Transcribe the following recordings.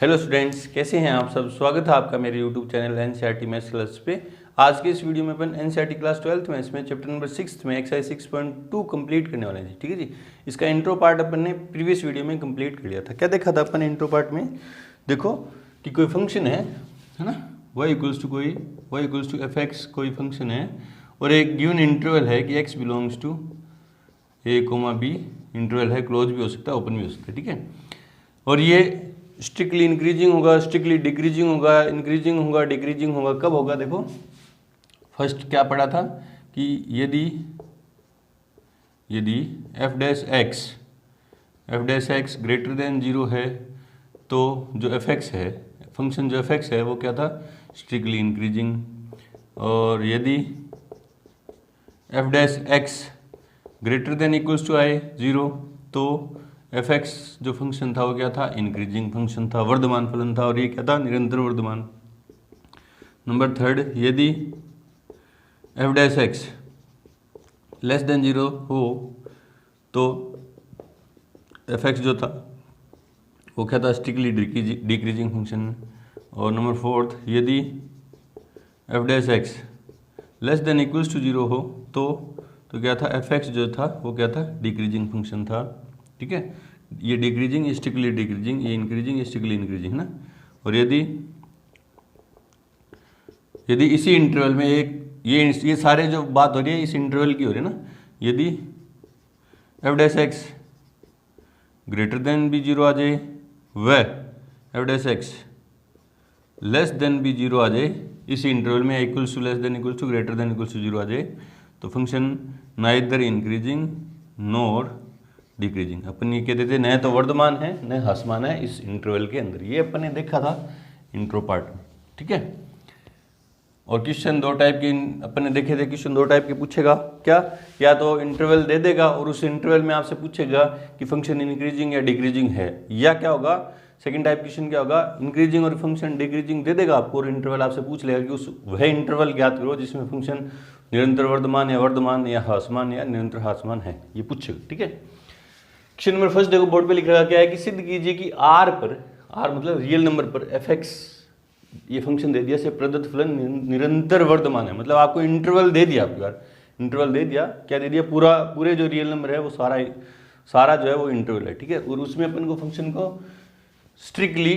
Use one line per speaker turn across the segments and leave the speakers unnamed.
Hello students, कैसे हैं आप सब। स्वागत है आपका मेरे YouTube channel NCERT maths class पे। आज के इस वीडियो में अपन एनसीईआरटी क्लास 12th मैथ्स में चैप्टर नंबर 6 में एक्सरसाइज 6.2 कंप्लीट करने वाले हैं। ठीक है जी। इसका इंट्रो पार्ट अपन ने प्रीवियस वीडियो में कंप्लीट कर लिया था। क्या देखा था अपन ने इंट्रो पार्ट में? देखो कि कोई फंक्शन है ना, y equals to f x कोई फंक्शन है और एक गिवन इंटरवल है कि x belongs to a, b। Interval है, क्लोज भी हो सकता है, ओपन भी हो सकता है। ठीक है। और ये स्ट्रिक्टली इंक्रीजिंग होगा, स्ट्रिक्टली डिक्रीजिंग होगा, इंक्रीजिंग होगा, डिक्रीजिंग होगा। कब होगा? देखो फर्स्ट क्या पढ़ा था कि यदि F dash x greater than 0 है तो जो एफ एक्स है, फंक्शन जो एफ एक्स है वो क्या था? Strictly increasing. और यदि F dash x greater than equals to I 0 तो एफ एक्स जो फंक्शन था वो क्या था? इंक्रीजिंग फंक्शन था, वर्धमान फलन था। और ये क्या था? निरंतर वर्धमान। नंबर थर्ड, यदि F dash x less than 0 हो तो एफ एक्स जो था वो क्या था? Strictly decreasing function. और नंबर फोर्थ, यदि F dash x less than equals to 0 हो तो क्या था? एफ एक्स जो था वो क्या था? डिक्रीजिंग फंक्शन था। ठीक है। ये डिक्रीजिंग, ये स्ट्रिक्टली डिक्रीजिंग, ये इंक्रीजिंग, ये स्ट्रिक्टली इंक्रीजिंग है ना। और यदि इसी इंटरवल में एक ये सारे जो बात हो रही है इस इंटरवल की हो रही है ना। यदि F dash x greater than भी 0 आ जाए व F dash x less than भी 0 आ जाए इसी इंटरवल में, equals to less than equals to greater than equals to 0 आ जाए तो function neither increasing nor decreasing. अपन ये कहते थे न तो वर्धमान है न ह्रासमान है इस इंटरवल के अंदर। ये अपन ने देखा था इंट्रो पार्ट में। ठीक है। और क्वेश्चन दो टाइप के अपन ने देखे थे। क्वेश्चन दो टाइप के पूछेगा क्या? या तो इंटरवल दे देगा और उस इंटरवल में आपसे पूछेगा कि फंक्शन इंक्रीजिंग या डिक्रीजिंग है, या क्या होगा सेकंड टाइप क्वेश्चन क्या होगा? इंक्रीजिंग और फंक्शन डिक्रीजिंग दे देगा आपको और इंटरवल आपसे पूछ लेगा कि उस वह इंटरवल ज्ञात करो जिसमें फंक्शन निरंतर वर्धमान या ह्रासमान या निरंतर ह्रासमान है। ये पूछेगा। ठीक है। क्वेश्चन नंबर फर्स्ट देखो बोर्ड पे लिख रहा क्या है कि सिद्ध कीजिए कि आर मतलब रियल नंबर पर एफ एक्स ये फंक्शन दे दिया से प्रदत्त फलन निरंतर वर्धमान है। मतलब आपको इंटरवल दे दिया, आपको यार इंटरवल दे दिया। क्या दे दिया? पूरे जो रियल नंबर है वो सारा जो है वो इंटरवल है। ठीक है। और उसमें अपन को फंक्शन को स्ट्रिक्टली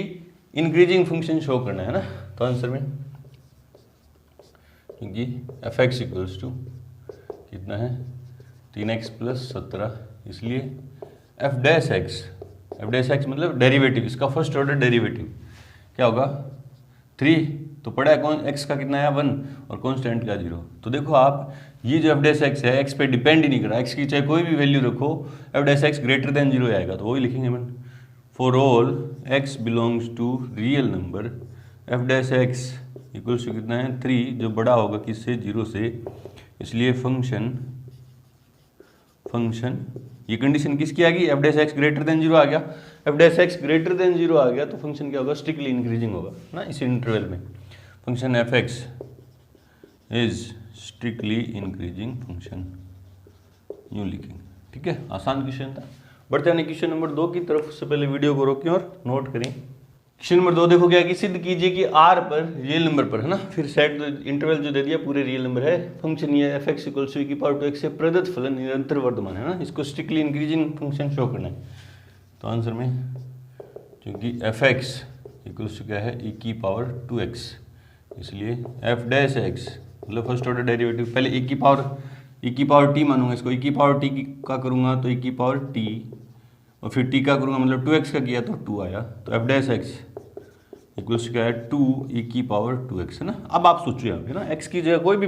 इंक्रीजिंग फंक्शन शो करना है ना। तो आंसर में क्योंकि एफ एक्स इक्वल्स टू कितना है? 3x + 17, इसलिए एफ डैश एक्स मतलब डेरिवेटिव, इसका फर्स्ट ऑर्डर डेरिवेटिव क्या होगा? 3 तो पड़ा है कौन? x का कितना है? 1 और कांस्टेंट का 0। तो देखो आप ये जो एफ डैश एक्स है x पे डिपेंड ही नहीं कर रहा। x की चाहे कोई भी वैल्यू रखो F dash x greater than 0 आएगा। तो वही लिखेंगे अपन, for all x belongs to real number F dash x equals to कितना है? 3 जो बड़ा होगा किससे? 0 से। इसलिए फंक्शन ये कंडीशन किसकी आ गई? F dash x greater than 0 आ गया। F dash x greater than 0 आ गया तो फंक्शन क्या होगा? स्ट्रिक्टली इंक्रीजिंग होगा ना इस इंटरवल में। Function F x is strictly increasing function, यूं लिखेंगे। ठीक है। आसान क्वेश्चन था। बढ़ते हैं क्वेश्चन नंबर 2 की तरफ। उससे पहले वीडियो को रोकें और नोट करें। क्वेश्चन नंबर 2 देखो क्या कि सिद्ध कीजिए कि आर पर रियल नंबर पर है ना, फिर सेट इंटरवल जो दे दिया पूरे रियल नंबर है, फंक्शन ये f x equals to e⁻² से प्रदत्त फलन निरंतर वर्धमान है ना, इसको स्ट्रिक्टली इंक्रीजिंग फंक्शन शो करना है। तो आंसर में क्योंकि एफ एक्स इक्वल्स टू क्या है? e⁻²x, इसलिए एफ डैश एक्स मतलब फर्स्ट ऑर्डर डेरिवेटिव, पहले e⁻t मानूंगा इसको, e⁻t का करूंगा तो e⁻t और फिर t का करूंगा मतलब 2x का किया तो 2 आया। तो एफ डैश एक्स इक्वल्स क्या है? 2 e⁻²x है ना। अब आप सोचो यहाँ पे ना, x की जगह कोई भी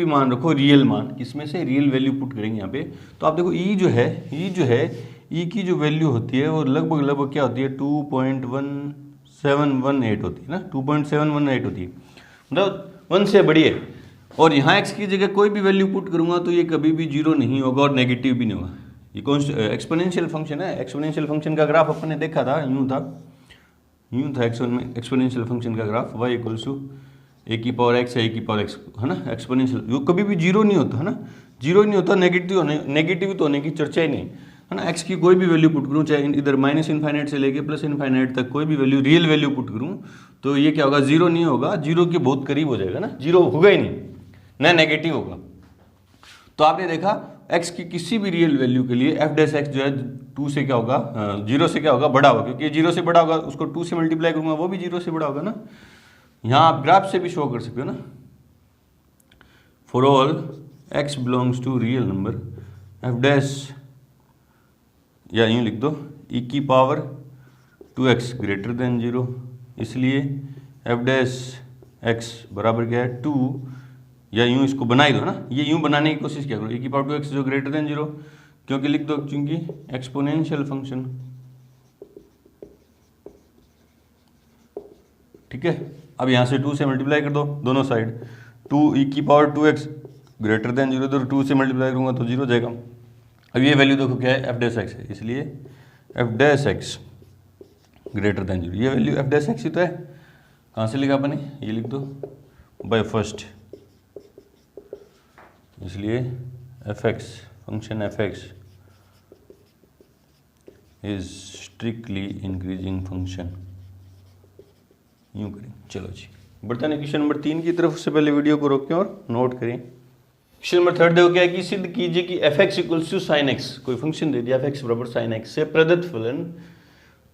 मान रखो, रियल मान, किसमें से? रियल वैल्यू पुट करेंगे यहाँ पे। तो आप देखो e जो है e की जो वैल्यू होती है वो लगभग क्या होती है? 2.1718 होती है ना, 2.718 होती है, मतलब 1 से बड़ी है। और यहाँ x की जगह कोई भी वैल्यू पुट करूंगा तो ये कभी भी 0 नहीं होगा और नेगेटिव भी नहीं होगा। ये एक्सपोनेंशियल फंक्शन है। एक्सपोनेंशियल फंक्शन का ग्राफ अपन ने देखा था, यूं था एक्सपोनेंशियल फंक्शन का ग्राफ y इक्वल्स टू e⁻x है, e⁻x है ना। एक्सपोनेंशियल जो कभी भी 0 नहीं होता है ना, 0 नहीं होता, नेगेटिव तो होने की चर्चा ही नहीं। है ना, एक्स की कोई भी वैल्यू पुट करूँ, चाहे इधर माइनस इन्फाइनाइट से लेके प्लस इन्फाइनाइट तक कोई भी वैल्यू, रियल वैल्यू पुट करूँ, तो ये क्या होगा, जीरो नहीं होगा, जीरो के बहुत करीब हो जाएगा ना, जीरो होगा ही नहीं, ना नेगेटिव होगा। तो आपने देखा x की किसी भी रियल वैल्यू के लिए f डैश x जो है 2 से क्या होगा, जीरो से क्या होगा, बड़ा होगा, क्योंकि जीरो से बड़ा होगा, उसको 2 से मल्टीप्लाई करूंगा वो भी जीरो से बड़ा होगा ना। यहाँ आप ग्राफ से भी शो कर सकते हो ना, for all x belongs to real number f dash, या यूँ लिख दो e की पावर 2x ग्रेटर देन 0, इसलिए f डैश x बराबर क्या है 2, या यूं इसको बना ही दो ना, ये यूं बनाने की कोशिश क्या करो, e की पावर 2x जो ग्रेटर देन 0, क्योंकि लिख दो क्योंकि एक्सपोनेंशियल फंक्शन, ठीक है। अब यहाँ से 2 से मल्टीप्लाई कर दो दोनों साइड, 2 e की पावर 2x ग्रेटर देन 0, तो 2 से मल्टीप्लाई करूँगा तो 0 हो जाएगा। अब ये वैल्यू देखो क्या है, f डैश x है, इसलिए f dash x greater than 0, ये वैल्यू f डैश x ही तो है। कहाँ से लिखा अपने, ये लिख दो बाय फर्स्ट, इसलिए fx function fx is strictly increasing function, यूं करें। चलो जी, बढ़ते हैं क्वेश्चन नंबर 3 की तरफ। उससे पहले वीडियो को रोकें और नोट करें। क्वेश्चन नंबर 3 देखो क्या है कि सिद्ध कीजिए कि fx equals to sine x, कोई फंक्शन दे दिया fx बराबर साइन एक्स से प्रदत्त फलन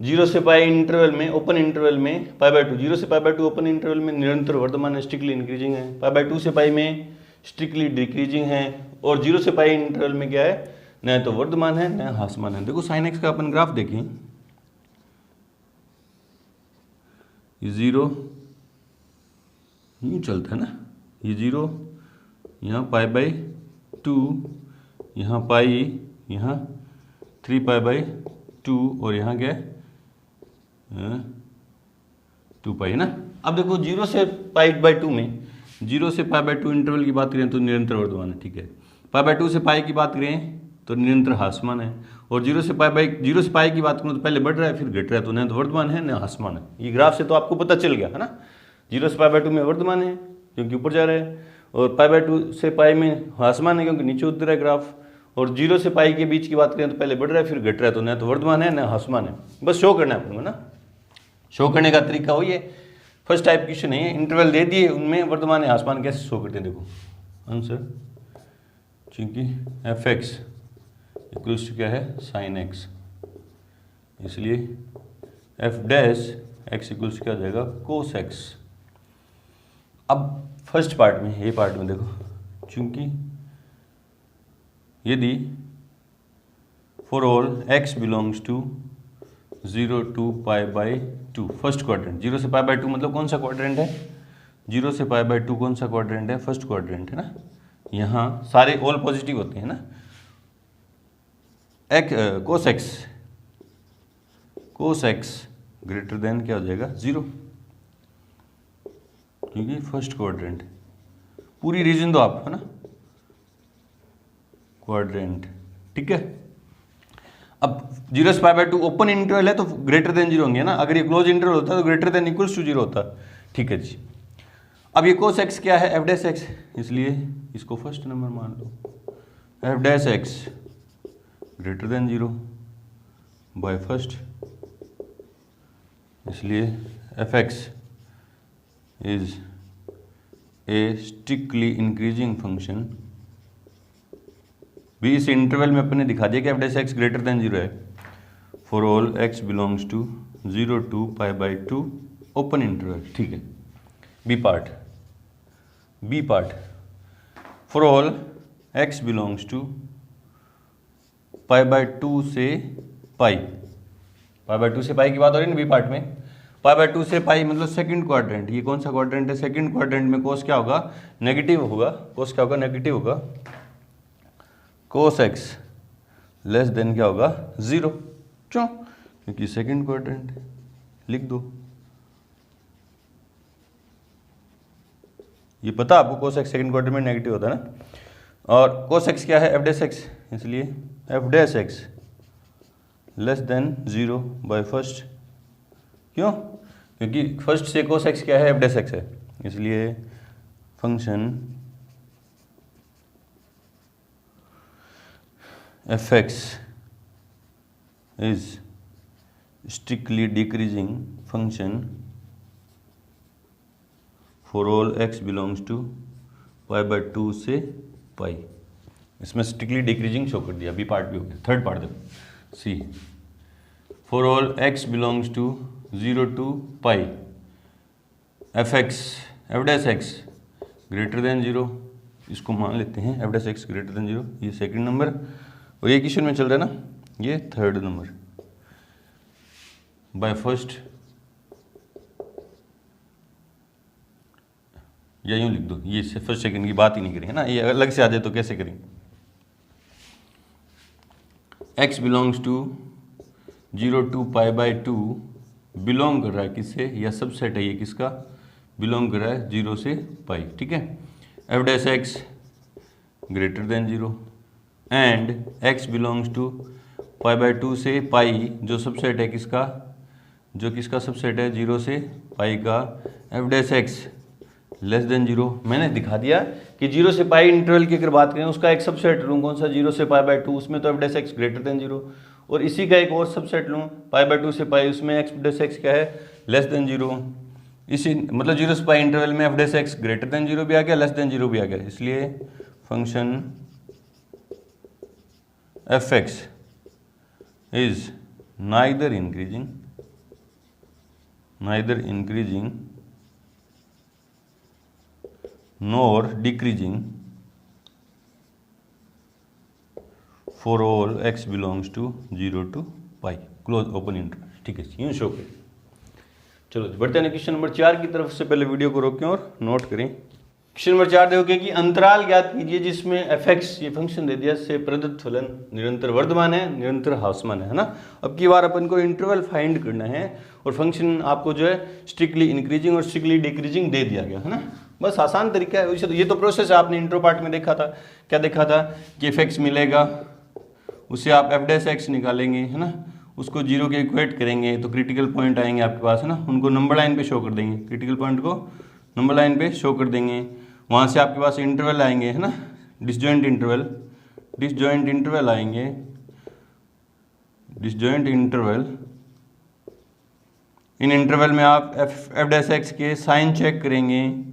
0 से पाई इंटरवल में, ओपन इंटरवल में पाई बाय 2, 0 से पाई बाय 2 ओपन इंटरवल में निरंतर वर्धमान है, स्ट्रिक्टली इंक्रीजिंग है, पाई बाय 2 से पाई में स्ट्रिक्टली डिक्रीजिंग है, और 0 से पाई इंटरवल में क्या है, न तो वर्धमान है न ह्रासमान है। देखो साइन एक्स का अपन ग्राफ देखें, ये 0 यूँ चलता है ना, ये 0, यहाँ पाई बाई 2, यहाँ पाई, यहाँ 3 पाई बाई 2, और यहाँ क्या है 2 पाई है ना। अब देखो 0 से पाई बाई 2 में, 0 से पाई बाई 2 इंटरवल की बात करें तो निरंतर वर्धमान है, ठीक है। पाई बाई 2 से पाई की बात करें तो निरंतर ह्रासमान है, और 0 से पाई की बात करूँ तो पहले बढ़ रहा है फिर घट रहा है, तो न तो वर्धमान है न ह्रासमान है। ये ग्राफ से तो आपको पता चल गया है ना, 0 से पाई बाई 2 में वर्धमान है क्योंकि ऊपर जा रहा है, और पाई बाई 2 से पाई में ह्रासमान है क्योंकि नीचे उतर रहा है ग्राफ, और 0 से पाई के बीच की बात करें तो पहले बढ़ रहा है फिर घट रहा है, तो न तो वर्धमान है न ह्रासमान है। बस शो करना है ना, शो करने का तरीका वही है। फर्स्ट टाइप क्वेश्चन है, इंटरवल दे दिए उनमें वर्धमान ह्रासमान कैसे शो करते हैं, देखो आंसर, क्योंकि एफ एक्स इक्वल्स टू क्या है साइन एक्स, इसलिए एफ डैश एक्स इक्वल्स क्या हो जाएगा कोस एक्स। अब फर्स्ट पार्ट में, ये पार्ट में देखो, चूंकि यदि for all x belongs to 0 to pi by 2, first quadrant, 0 से पाई बाई 2 मतलब कौन सा क्वाड्रेंट है, 0 से पाई बाई 2 कौन सा क्वाड्रेंट है, फर्स्ट क्वाड्रेंट है ना। यहाँ सारे ऑल पॉजिटिव होते हैं ना, कोस एक्स ग्रेटर देन क्या हो जाएगा 0, क्योंकि फर्स्ट क्वाड्रेंट, पूरी रीजन दो आप है ना, क्वाड्रेंट, ठीक है। अब 0 से पाई बाई 2 ओपन इंटरवल है तो ग्रेटर देन 0 होंगे ना, अगर ये क्लोज इंटरवल होता तो ग्रेटर देन इक्वल्स टू 0 होता, ठीक है जी। अब ये कोस एक्स क्या है, एफ डैश एक्स, इसलिए इसको फर्स्ट नंबर मान लो, F dash x greater than 0 by first, इसलिए F x is a strictly increasing function. भी इस इंटरवल में अपने दिखा दिया कि F dash x greater than 0 है, for all x belongs to 0 to pi by 2 open interval, ठीक है। B part for all x belongs to pi by 2 से पाई बाई 2 से पाई की बात हो रही है ना बी पार्ट में, पाई बाई 2 से पाई मतलब सेकंड क्वाड्रेंट, ये कौन सा क्वाड्रेंट है, सेकंड क्वाड्रेंट में कोस क्या होगा, नेगेटिव होगा, कोस क्या होगा, नेगेटिव होगा, कोस एक्स लेस देन क्या होगा 0, क्यों, क्योंकि सेकंड क्वाड्रेंट, लिख दो, ये पता आपको कोस एक्स सेकंड क्वाड्रेंट में नेगेटिव होता है ना, और कोस एक्स क्या है एफ डैश एक्स, इसलिए f dash x less than 0 by first, क्यों, क्योंकि फर्स्ट से कोस एक्स क्या है एफ डैश एक्स है, इसलिए function F x is strictly decreasing function for all x belongs to π/2 से पाई। इसमें स्ट्रिक्टली डिक्रीजिंग शो कर दिया, बी पार्ट भी हो गया। थर्ड पार्ट देखो, C for all x belongs to 0 to pi F dash x greater than 0, इसको मान लेते हैं F dash x greater than 0, ये सेकंड नंबर, और ये क्वेश्चन में चल रहा है ना, ये थर्ड नंबर। बाय फर्स्ट या यूँ लिख दो, ये फर्स्ट सेकंड की बात ही नहीं करेंगे ना, ये अलग से आ जाए तो कैसे करेंगे। x belongs to 0 to π/2 belong कर रहा है किससे, या सबसेट है ये किसका, बिलोंग कर रहा है 0 से पाई, ठीक है। F dash x greater than 0 and x belongs to π/2 से पाई, जो सबसेट है किसका, जो किसका सबसेट है 0 से पाई का, F dash x less than 0। मैंने दिखा दिया कि 0 से पाई इंटरवल की अगर बात करें उसका एक सबसेट लूँ, कौन सा, 0 से π/2, उसमें तो f dash x greater than 0, और इसी का एक और सबसेट लूँ π/2 से पाई, उसमें एफ डैश एक्स क्या है, लेस देन 0। इसी मतलब 0 से पाई इंटरवल में f dash x greater than 0 भी आ गया, लेस देन 0 भी आ गया, इसलिए function F x is neither increasing nor decreasing for all x belongs to 0 to pi close open interval, ठीक है, यूँ शो करें। चलो बढ़ते हैं क्वेश्चन नंबर 4 की तरफ। से पहले वीडियो को रोकें और नोट करें। क्वेश्चन नंबर 4 देखोगे कि अंतराल ज्ञात कीजिए जिसमें एफ एक्स ये फंक्शन दे दिया से प्रदत्त फलन निरंतर वर्धमान है, निरंतर ह्रासमान है ना। अब की बार अपन को इंटरवल फाइंड करना है और फंक्शन आपको जो है स्ट्रिक्टली इंक्रीजिंग और स्ट्रिक्टली डिक्रीजिंग दे दिया गया है ना। बस आसान तरीका है, वैसे तो ये तो प्रोसेस है, आपने इंट्रो पार्ट में देखा था। क्या देखा था कि एफ एक्स मिलेगा, उससे आप एफ डैश एक्स निकालेंगे है ना, उसको 0 के इक्वेट करेंगे तो क्रिटिकल पॉइंट आएंगे आपके पास है ना, उनको नंबर लाइन पे शो कर देंगे, क्रिटिकल पॉइंट को नंबर लाइन पे शो कर देंगे। वहाँ से आपके पास इंटरवल आएंगे है ना, डिसजॉइंट इंटरवल आएंगे, डिसजॉइंट इंटरवल। इन इंटरवल में आप एफ डैश एक्स के साइन चेक करेंगे,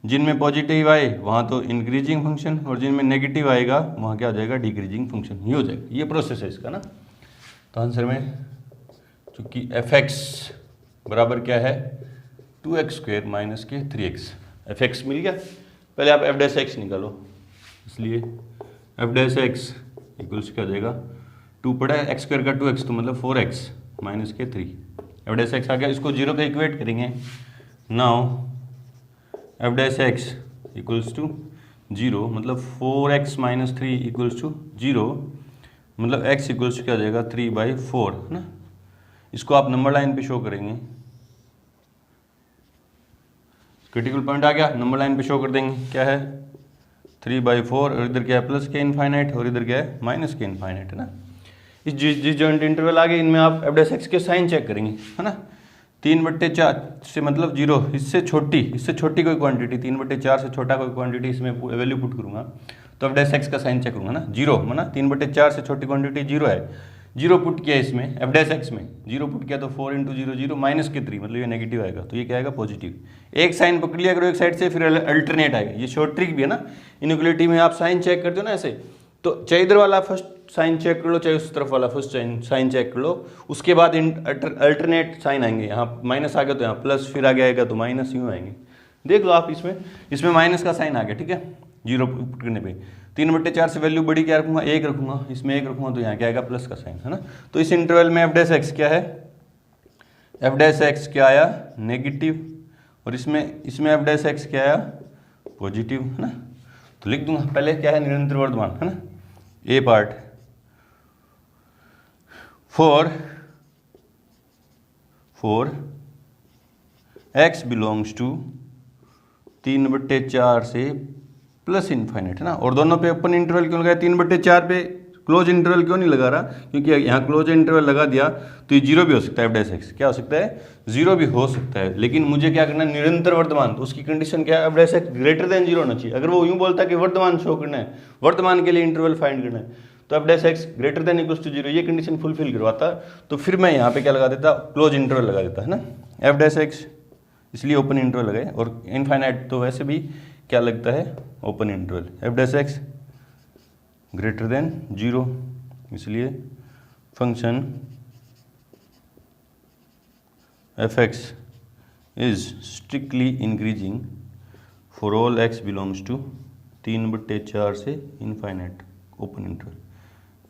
जिनमें पॉजिटिव आए वहाँ तो इंक्रीजिंग फंक्शन, और जिनमें नेगेटिव आएगा वहाँ क्या आ जाएगा, डिक्रीजिंग फंक्शन। ये हो जाएगा, ये प्रोसेस है इसका ना। तो आंसर में चूंकि एफ एक्स बराबर क्या है 2x² माइनस के 3x, एफ एक्स मिल गया। पहले आप एफ डैश एक्स निकालो, इसलिए एफ डैश एक्स इक्वल्स क्या हो जाएगा, 2 पड़ा है, x² का 2x तो मतलब 4x माइनस के 3, एफ डैश एक्स आ गया। इसको 0 पे इक्वेट करेंगे, now f dash x equals to 0 मतलब 4x माइनस 3 इक्वल्स टू 0, मतलब x इक्वल्स क्या हो जाएगा 3/4 है ना। इसको आप नंबर लाइन पे शो करेंगे, क्रिटिकल पॉइंट आ गया, नंबर लाइन पे शो कर देंगे, क्या है 3/4, और इधर क्या है प्लस के इनफाइनाइट, और इधर क्या है माइनस के इनफाइनाइट है ना। इस जिस जॉइंट इंटरवल आ गए इनमें आप एफ डैश एक्स के साइन चेक करेंगे है ना। 3/4 से मतलब 0, इससे छोटी कोई क्वांटिटी, 3/4 से छोटा कोई क्वांटिटी इसमें वैल्यू पुट करूंगा तो एफ डैश एक्स का साइन चेक करूंगा ना, 0 माना 3/4 से छोटी क्वांटिटी 0 है, 0 पुट किया इसमें एफ डैश एक्स में, 0 पुट किया तो 4 × 0 0 माइनस के 3 मतलब ये नेगेटिव आएगा, तो ये क्या आएगा पॉजिटिव। एक साइन पकड़ लिया करो एक साइड से, फिर अल्टरनेट आएगा। ये शॉर्ट ट्रिक भी है ना, इनइक्वालिटी में आप साइन चेक करते हो ना ऐसे, तो चाहे इधर वाला फर्स्ट साइन चेक कर लो, चाहे उस तरफ वाला फर्स्ट साइन चेक कर लो, उसके बाद अल्टरनेट साइन आएंगे। यहाँ माइनस आ गया तो यहाँ प्लस, फिर आगे आएगा तो माइनस, यूँ आएंगे। देख लो आप इसमें माइनस का साइन आ गया, ठीक है, 0 पुट करने पे। 3/4 से वैल्यू बड़ी क्या रखूंगा, 1 रखूंगा, इसमें 1 रखूंगा तो यहाँ क्या आएगा प्लस का साइन है ना। तो इस इंटरवल में एफ डैश एक्स क्या है, एफ डैश एक्स क्या आया नेगेटिव, और इसमें एफ डैश एक्स क्या आया पॉजिटिव है ना। तो लिख दूंगा, पहले क्या है निरंतर वर्धमान है ना, A part for x belongs to 3/4 से प्लस इनफाइनाइट है ना। और दोनों पे ओपन इंटरवल क्यों लगाया, 3/4 पे क्लोज इंटरवल क्यों नहीं लगा रहा, क्योंकि यहाँ क्लोज इंटरवल लगा दिया तो ये 0 भी हो सकता है, एफ डैश एक्स क्या हो सकता है 0 भी हो सकता है। लेकिन मुझे क्या करना है निरंतर वर्धमान, तो उसकी कंडीशन क्या है F dash x greater than 0 होना चाहिए। अगर वो यूँ बोलता है कि वर्धमान शो करना है, वर्धमान के लिए इंटरवल फाइंड करना है, तो f dash x greater than equals to 0 ये कंडीशन फुलफिल करवाता, तो फिर मैं यहाँ पे क्या लगा देता, क्लोज इंटरवल लगा देता, है ना, एफ डैश एक्स, इसलिए ओपन इंटरवल लगाए, और इनफाइनाइट तो वैसे भी क्या लगता है, open interval, f dash x greater than 0, इसलिए function F x is strictly increasing for all x belongs to 3/4 से इनफाइनाइट ओपन इंटरवल।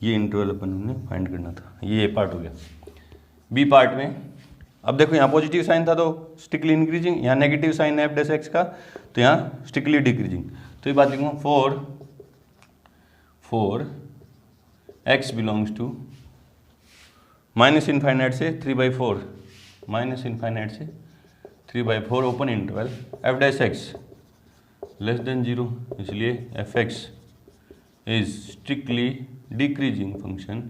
ये इंटरवल अपन ने फाइंड करना था, ये पार्ट हो गया। बी पार्ट में अब देखो, यहाँ पॉजिटिव साइन था तो स्ट्रिक्टली इंक्रीजिंग, यहाँ नेगेटिव साइन है एफ डैश एक्स का तो यहाँ स्ट्रिक्टली डिक्रीजिंग। तो ये बात लिखूँगा, for x belongs to minus infinite से 3/4, माइनस इनफाइनाइट से 3/4 open interval, f dash x less than 0, इसलिए F x is strictly decreasing function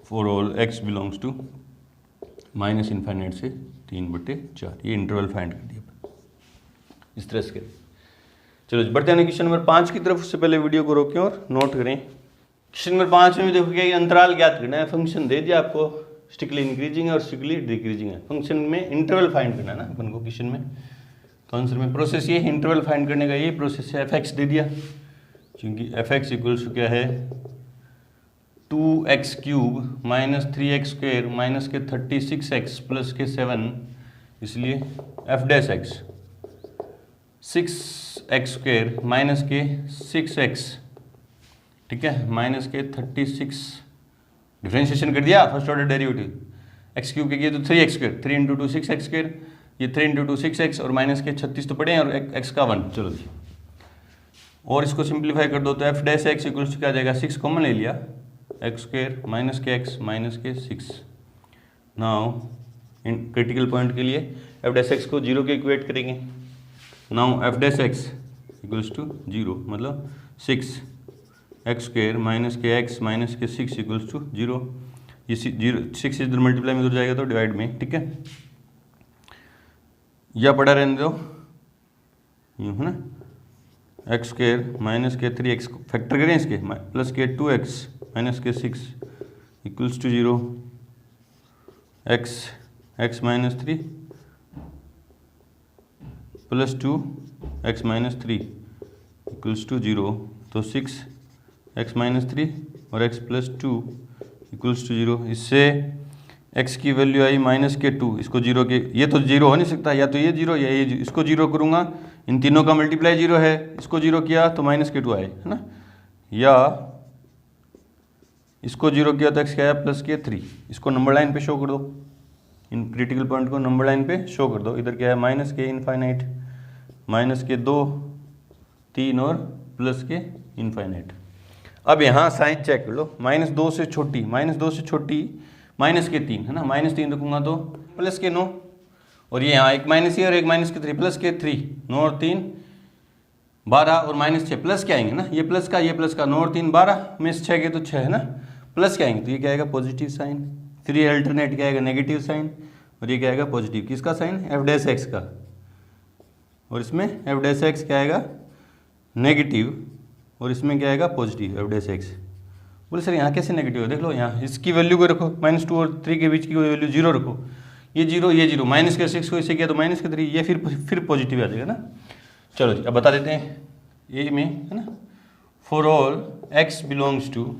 for all x belongs to minus infinite से 3/4। ये इंटरवल फाइंड कर दिया इस तरह से करें। चलो बढ़ते हैं क्वेश्चन नंबर 5 की तरफ। उससे पहले वीडियो को रोकें और नोट करें। क्वेश्चन नंबर 5 में भी देखो क्या, ये अंतराल ज्ञात करना है, फंक्शन दे दिया आपको, स्ट्रिक्टली इंक्रीजिंग है और स्ट्रिक्टली डिक्रीजिंग है, फंक्शन में इंटरवल फाइंड करना है ना अपन को क्वेश्चन में। तो आंसर में प्रोसेस ये इंटरवल फाइंड करने का ये प्रोसेस है। एफ एक्स दे दिया, क्योंकि एफ एक्स इक्वल्स टू क्या है, 2x³ माइनस 3x² माइनस के 36x प्लस के 7, इसलिए f dash x 6x² minus के 6x, ठीक है, माइनस के 36, डिफ्रेंशिएशन कर दिया, फर्स्ट ऑर्डर डेरिवेटिव, x³ के किए तो 3x², 3 × 2 6x², ये 3 × 2 6x और माइनस के 36 तो पड़े हैं और x का 1। चलो जी, और इसको सिंप्लीफाई कर दो तो f dash x equals to क्या आ जाएगा, 6 कॉमन ले लिया, x² माइनस के x माइनस के 6। नाउ इन क्रिटिकल पॉइंट के लिए एफ डैश एक्स को 0 के इक्वेट करेंगे। Now f dash x equals to 0 मतलब 6x² माइनस के x माइनस के 6 इक्वल्स टू 0। ये 6 इधर मल्टीप्लाई में उधर जाएगा तो डिवाइड में, ठीक है, या पड़ा रहने दो, यूँ है ना, x² माइनस के 3x फैक्टर करें इसके, प्लस के 2x माइनस के 6 equals to 0, x minus 3 plus 2x minus 3 equals to 0, तो 6x माइनस 3 और x प्लस 2 इक्वल्स टू 0। इससे x की वैल्यू आई माइनस के 2, इसको 0 के, ये तो 0 हो नहीं सकता, या तो ये 0 या ये, इसको 0 करूँगा, इन तीनों का मल्टीप्लाई 0 है, इसको 0 किया तो माइनस के 2 आए, है ना, या इसको 0 किया तो x क्या आया प्लस के 3। इसको नंबर लाइन पे शो कर दो, इन क्रिटिकल पॉइंट को नंबर लाइन पे शो कर दो। इधर क्या है, माइनस के इनफाइनाइट, माइनस के 2 3 और प्लस के इनफाइनाइट। अब यहाँ साइन चेक कर लो, -2 से छोटी, -2 से छोटी माइनस के 3, है ना, -3 रखूँगा तो प्लस के 9, और ये यहाँ एक माइनस और एक माइनस के 3, प्लस के 3, 9 और 3 12 और -6 प्लस के आएंगे ना, ये प्लस का 9 और 3 12 में से 6 के तो 6 है ना, प्लस के आएंगे तो ये क्या आएगा पॉजिटिव साइन, फिर ये अल्टरनेट क्या आएगा नेगेटिव साइन, और ये क्या आएगा पॉजिटिव, किसका साइन, एफ डैश एक्स का, और इसमें एफ डैश एक्स क्या आएगा नेगेटिव, और इसमें क्या आएगा पॉजिटिव एफ डैश एक्स। बोले सर यहाँ कैसे नेगेटिव है, देख लो यहाँ इसकी वैल्यू को रखो, -2 और 3 के बीच की वैल्यू 0 रखो, ये 0 माइनस के 6 को इसे किया तो माइनस के 3, ये फिर पॉजिटिव आ जाएगा ना। चलो जी अब बता देते हैं ए में, है ना, for all x belongs to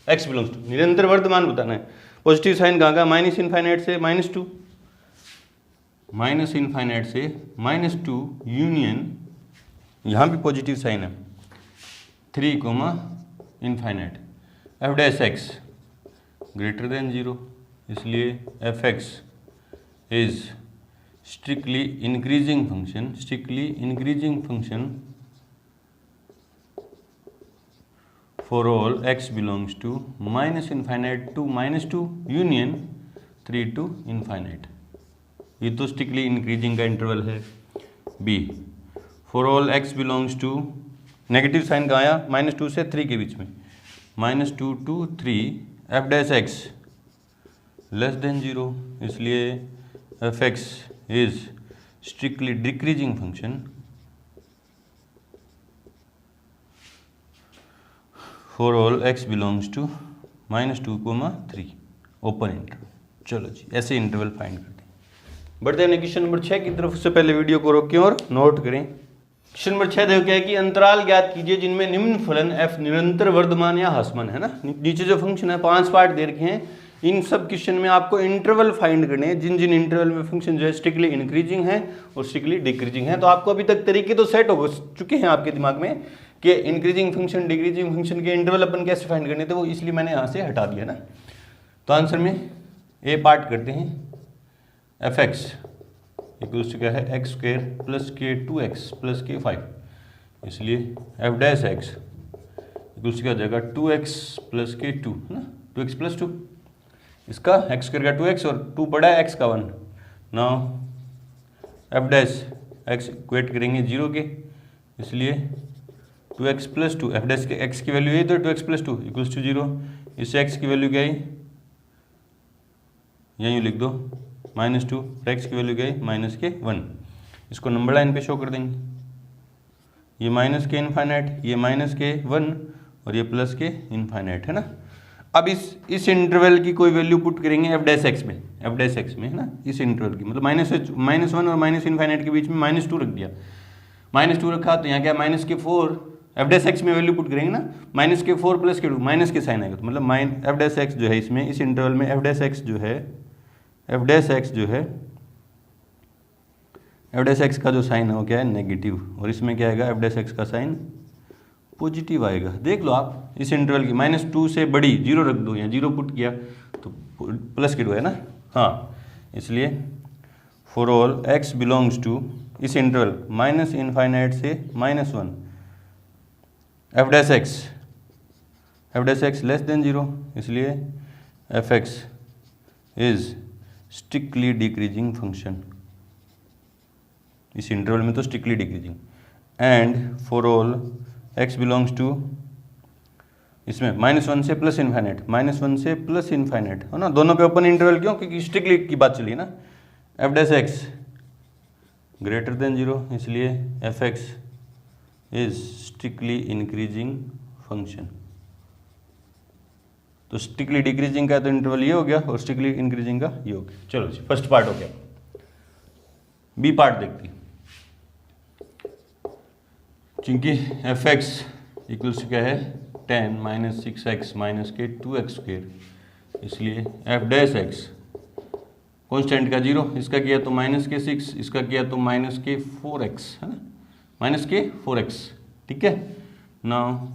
निरंतर वर्तमान बताना है, पॉजिटिव साइन कहाँ का, माइनस इनफाइनाइट से -2, माइनस इनफाइनाइट से -2 यूनियन, यहाँ भी पॉजिटिव साइन है, 3 infinite, f dash x greater than 0, इसलिए F x is strictly increasing function for all x belongs to -infinite to -2 union 3 to infinite. ये तो स्ट्रिक्टली इंक्रीजिंग का interval है। B for all x belongs to, negative sine का आया -2 से 3 के बीच में, -2 to 3, f dash x less than 0, इसलिए F x is strictly decreasing function for all x belongs to -2, 3 open interval. चलो जी, ऐसे इंटरवल फाइंड करते हैं। बढ़ते हैं क्वेश्चन नंबर 6 की तरफ। उससे पहले वीडियो को रोकें और नोट करें। क्वेश्चन नंबर 6 देखो क्या है कि अंतराल ज्ञात कीजिए जिनमें निम्न फलन f निरंतर वर्धमान या ह्रासमान है ना। नीचे जो फंक्शन है 5 पार्ट दे रखे हैं, इन सब क्वेश्चन में आपको इंटरवल फाइंड करने हैं, जिन जिन इंटरवल में फंक्शन जो है स्ट्रिक्टली इंक्रीजिंग है और स्ट्रिक्टली डिक्रीजिंग है। तो आपको अभी तक तरीके तो सेट हो चुके हैं आपके दिमाग में कि इंक्रीजिंग फंक्शन डिक्रीजिंग फंक्शन के इंटरवल अपन कैसे फाइंड करने थे, वो इसलिए मैंने यहाँ से हटा दिया ना। तो आंसर में ए पार्ट करते हैं, एफ एक्स इक्वल्स टू क्या है एक्स स्क्वायर प्लस के 2x प्लस के 5, इसलिए एफ डैश एक्स इक्वल्स क्या हो जाएगा 2x प्लस के 2 है ना, 2x प्लस 2, इसका एक्स स्क्वायर का 2x और 2 पड़ा है x का 1। Now f dash x equate करेंगे 0 के, इसलिए 2x प्लस 2, एफ डैश के x की वैल्यू यही तो 2x प्लस 2 इक्वल्स टू 0, इससे x की वैल्यू क्या आई यहीं लिख दो -2, x की वैल्यू क्या है -1। इसको नंबर लाइन पे शो कर देंगे, ये माइनस के इनफाइनाइट, ये -1 और ये प्लस के इनफाइनाइट है ना। अब इस इंटरवल की कोई वैल्यू पुट करेंगे एफ डैश एक्स में है ना, इस इंटरवल की मतलब -1 और माइनस इनफाइनाइट के बीच में -2 रख दिया, -2 रखा तो यहाँ क्या -4 एफ डैश एक्स में वैल्यू पुट करेंगे ना, -4 प्लस के 2 माइनस के साइन आएगा, तो मतलब एफ डैश एक्स जो है इसमें इस इंटरवल में एफ डैश एक्स जो है एफ डैश एक्स का जो साइन है वो क्या है नेगेटिव, और इसमें क्या आएगा एफ डैश एक्स का साइन पॉजिटिव आएगा। देख लो आप इस इंटरवल की -2 से बड़ी 0 रख दो, यहाँ 0 पुट किया तो प्लस के 2 है ना। हाँ, इसलिए for all x belongs to इस इंटरवल -∞ से -1 f dash x less than 0, इसलिए F x is strictly decreasing function, इस इंटरवल में तो strictly decreasing. And for all x belongs to इसमें -1 से प्लस इनफाइनाइट है ना, दोनों पे ओपन इंटरवल क्यों, क्योंकि स्ट्रिक्टली की बात चली ना। F dash x greater than 0, इसलिए F x is strictly increasing function. तो स्ट्रिक्टली डिक्रीजिंग का तो इंटरवल ये हो गया और स्ट्रिक्टली इंक्रीजिंग का ये हो गया। चलो जी, फर्स्ट पार्ट हो गया। बी पार्ट देखते हैं। चूंकि एफ एक्स इक्वल्स क्या है 10 - 6x के 2x स्क्वेयर, इसलिए एफ डैश एक्स कॉन्स्टेंट का 0, इसका किया तो -6, इसका किया तो -4x है ना, -4x। ठीक है, नाउ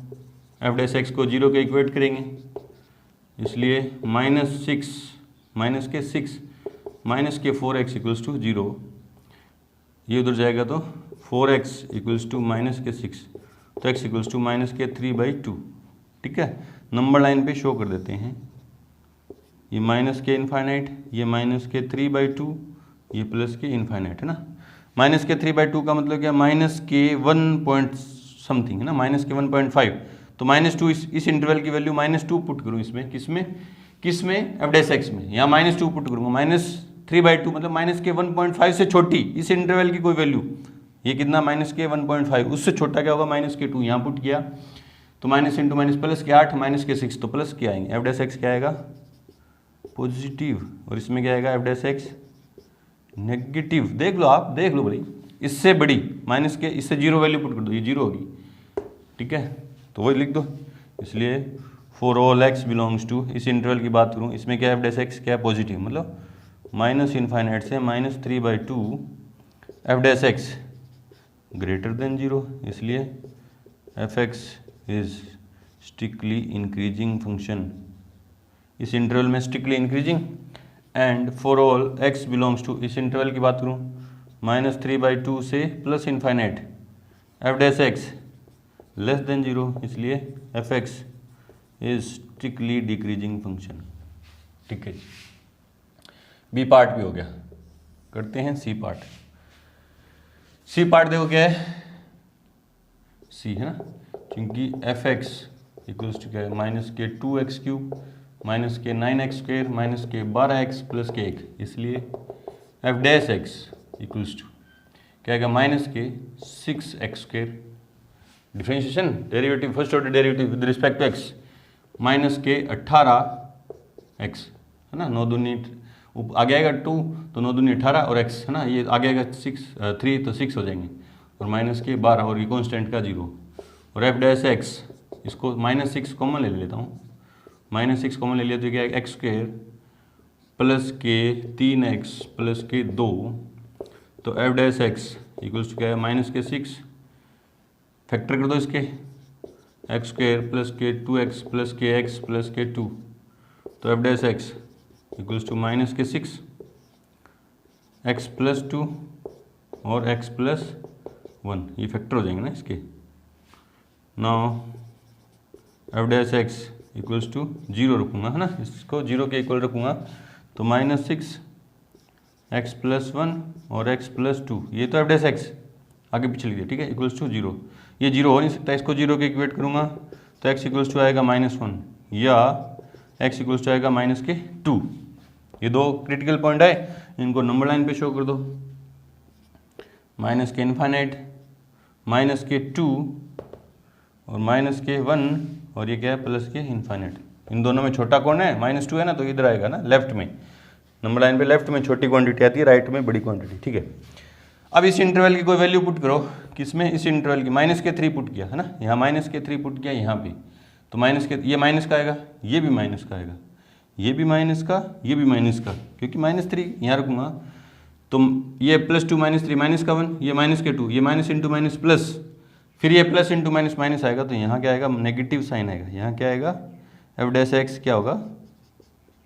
एफ डैश एक्स को 0 के इक्वेट करेंगे, इसलिए -6 इक्वल्स टू 0, ये उधर जाएगा तो 4x इक्वल्स टू -6, तो x इक्वल्स टू -3/2। ठीक है, नंबर लाइन पे शो कर देते हैं, ये -∞, ये -3/2, ये प्लस के इनफाइनाइट है ना। -3/2 का मतलब क्या, -1 पॉइंट समथिंग है ना, -1.5, तो -2 इस इंटरवल की वैल्यू -2 पुट करूँ इसमें, किसमें एफ डैश एक्स में, यहाँ -2 पुट करूँगा, -3/2 मतलब -1.5 से छोटी इस इंटरवल की कोई वैल्यू, ये कितना -1.5, उससे छोटा क्या होगा -2, यहाँ पुट किया तो माइनस इंटू माइनस प्लस के 8 -6 तो प्लस के आएंगे, एफ डैश एक्स क्या आएगा पॉजिटिव, और इसमें क्या आएगा एफ डैश एक्स नेगेटिव। देख लो आप, देख लो भाई, इससे बड़ी माइनस के, इससे 0 वैल्यू पुट कर दो, ये 0 होगी। ठीक है, तो वही लिख दो, इसलिए for all x belongs to, इस इंटरवल की बात करूँ, इसमें क्या एफ डैश एक्स क्या है पॉजिटिव, मतलब -∞ से -3/2 f dash x greater than 0, इसलिए F x is strictly increasing function, इस इंटरवल में strictly increasing. And for all x belongs to, इस इंटरवल की बात करूँ -3/2 से plus infinite f dash x less than 0, इसलिए F x is strictly decreasing function. ठीक है, बी पार्ट भी हो गया, करते हैं सी पार्ट। सी पार्ट देखो क्या है, सी है ना, क्योंकि एफ एक्स इक्वल्स टू क्या है -2x³ -9x² -12x प्लस के 1, इसलिए f dash x equals to क्या आएगा -6x² differentiation derivative first order derivative with respect to x minus के 18 एक्स है ना, 9 दूनी आगे आएगा 2 तो 9 दूनी 18 और x है ना, ये आगे आएगा 3 तो 6 हो जाएंगे और माइनस के 12 और ये कॉन्स्टेंट का 0 और एफ डैश एक्स, इसको -6 कॉमन ले लेता हूँ, -6 कॉमन ले लिया तो क्या एक्स स्क्वायर प्लस के 3x प्लस के 2 तो f dash x equals to क्या है -6 फैक्टर कर दो इसके एक्स स्क्वायर प्लस के 2x प्लस के x प्लस के 2 तो f dash x equals to -6 x plus 2 और x प्लस 1 ये फैक्टर हो जाएंगे ना इसके। Now f dash x equals to 0 रखूँगा है ना, इसको 0 के इक्वल रखूँगा तो -6 x प्लस 1 और x प्लस 2 ये तो एफ डैश एक्स आगे पीछे लिख दिया ठीक है, इक्वल्स टू 0, ये 0 हो नहीं सकता, इसको 0 के इक्वेट करूँगा तो x इक्वल्स टू आएगा -1 या x इक्वल्स टू आएगा -2। ये दो क्रिटिकल पॉइंट है, इनको नंबर लाइन पे शो कर दो, माइनस के इन्फाइनाइट माइनस के 2 और माइनस के 1 और ये क्या है प्लस के इन्फाइनाइट। इन दोनों में छोटा कौन है, -2 है ना, तो इधर आएगा ना लेफ्ट में, नंबर लाइन पे लेफ्ट में छोटी क्वांटिटी आती है, राइट में बड़ी क्वांटिटी ठीक है। अब इस इंटरवल की कोई वैल्यू पुट करो, किसमें, इस इंटरवल की -3 पुट किया है ना, यहाँ -3 पुट किया यहाँ पे तो माइनस के ये माइनस का आएगा, ये भी माइनस का आएगा, ये भी माइनस का, ये भी माइनस का, क्योंकि -3 यहाँ रखूँगा तो ये +2 -3 -1 ये -2 ये माइनस इंटू माइनस प्लस, फिर ये प्लस इंटू माइनस माइनस आएगा तो यहाँ क्या आएगा नेगेटिव साइन आएगा, यहाँ क्या आएगा एफ डैश एक्स क्या होगा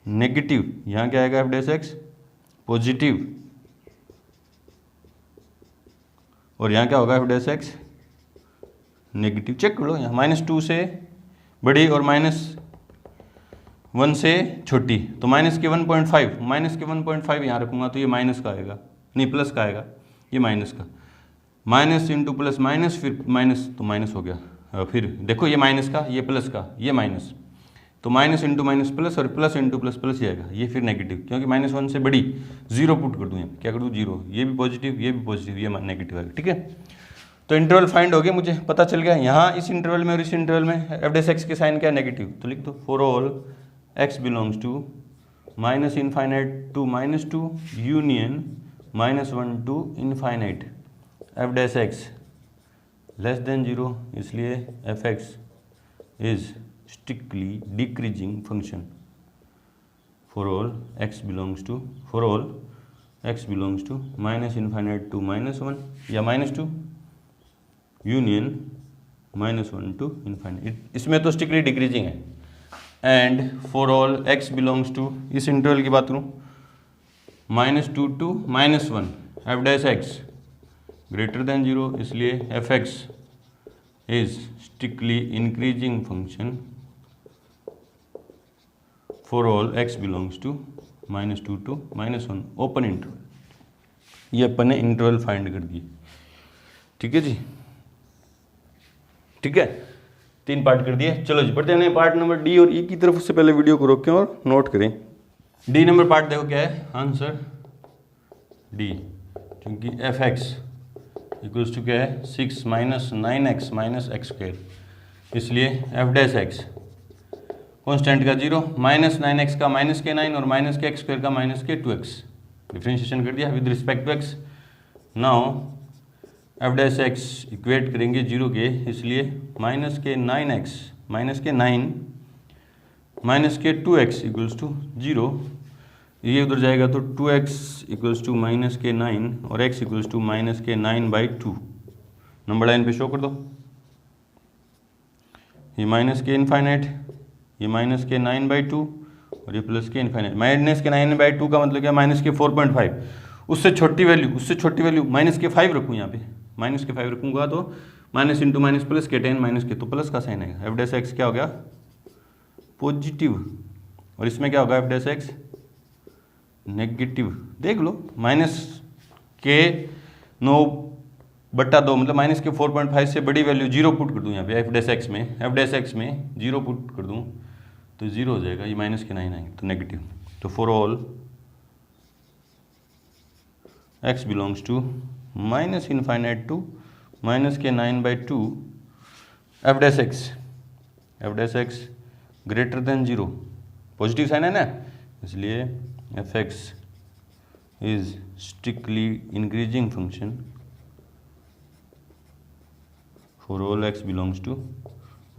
नेगेटिव, यहाँ क्या आएगा एफ डैश एक्स पॉजिटिव और यहाँ क्या होगा f dash x negative. Check कर लो यहाँ -2 से बड़ी और -1 से छोटी तो -1.5 यहाँ रखूँगा तो ये माइनस का आएगा, नहीं प्लस का आएगा, ये माइनस का, माइनस इंटू प्लस माइनस फिर माइनस तो माइनस हो गया, फिर देखो ये माइनस का ये प्लस का ये माइनस तो माइनस इंटू माइनस प्लस और प्लस इंटू प्लस प्लस ही आएगा, ये फिर नेगेटिव क्योंकि -1 से बड़ी 0 पुट कर दूँ यहाँ क्या कर दूँ 0, ये भी पॉजिटिव ये नेगेटिव आएगा ठीक है। तो इंटरवल फाइंड हो गया, मुझे पता चल गया यहाँ इस इंटरवल में और इस इंटरवल में एफ डैश एक्स के साइन क्या नेगेटिव, तो लिख दो for all x belongs to -∞ to -2 union -1 to infinite f dash x less than 0, इसलिए F x is strictly decreasing function for all x belongs to -∞ to -1 या -2 union -1 to infinite, इसमें तो strictly decreasing है। And for all x belongs to, इस interval की बात करूँ -2 to -1 f dash x greater than 0, इसलिए F x is strictly increasing function for all x belongs to -2 to -1 open interval. ये अपन ने इंटरवल फाइंड कर दिए ठीक है जी, ठीक है 3 पार्ट कर दिए। चलो जी बढ़ते हैं पार्ट नंबर डी और ई की तरफ, उससे पहले वीडियो को रोकें और नोट करें। डी नंबर पार्ट देखो क्या है आंसर डी, क्योंकि एफ एक्स इक्वल्स टू क्या है 6 - 9x - x², इसलिए एफ डैश एक्स कॉन्स्टेंट का 0 -9x का -9 और -x² का -2x, डिफ्रेंशिएशन कर दिया with respect to x। Now f dash x equate करेंगे 0 के, इसलिए -9x -2x इक्वल्स टू 0, ये उधर जाएगा तो 2x इक्वल्स टू -9 और x equals to -9/2, number line पे शो कर दो, ये -∞ ये -9/2 और ये +∞ -9/2 का मतलब क्या -4.5, उससे छोटी वैल्यू -5 रखूँ यहाँ पे, -5 रखूँगा तो माइनस इंटू माइनस प्लस के 10 के तो प्लस का साइन आएगा, एफ डैश एक्स क्या हो गया पॉजिटिव और इसमें क्या होगा एफ डैश एक्स नेगेटिव। देख लो -9/2 मतलब -4.5 से बड़ी वैल्यू 0 पुट कर दूँ यहाँ पे एफ डैश एक्स में 0 पुट कर दूँ तो 0 हो जाएगा, ये -9 आएंगे तो नेगेटिव। तो for all x belongs to -∞ to -9/2 f dash x greater than 0, positive sign है ना, इसलिए F x is strictly increasing function for all x belongs to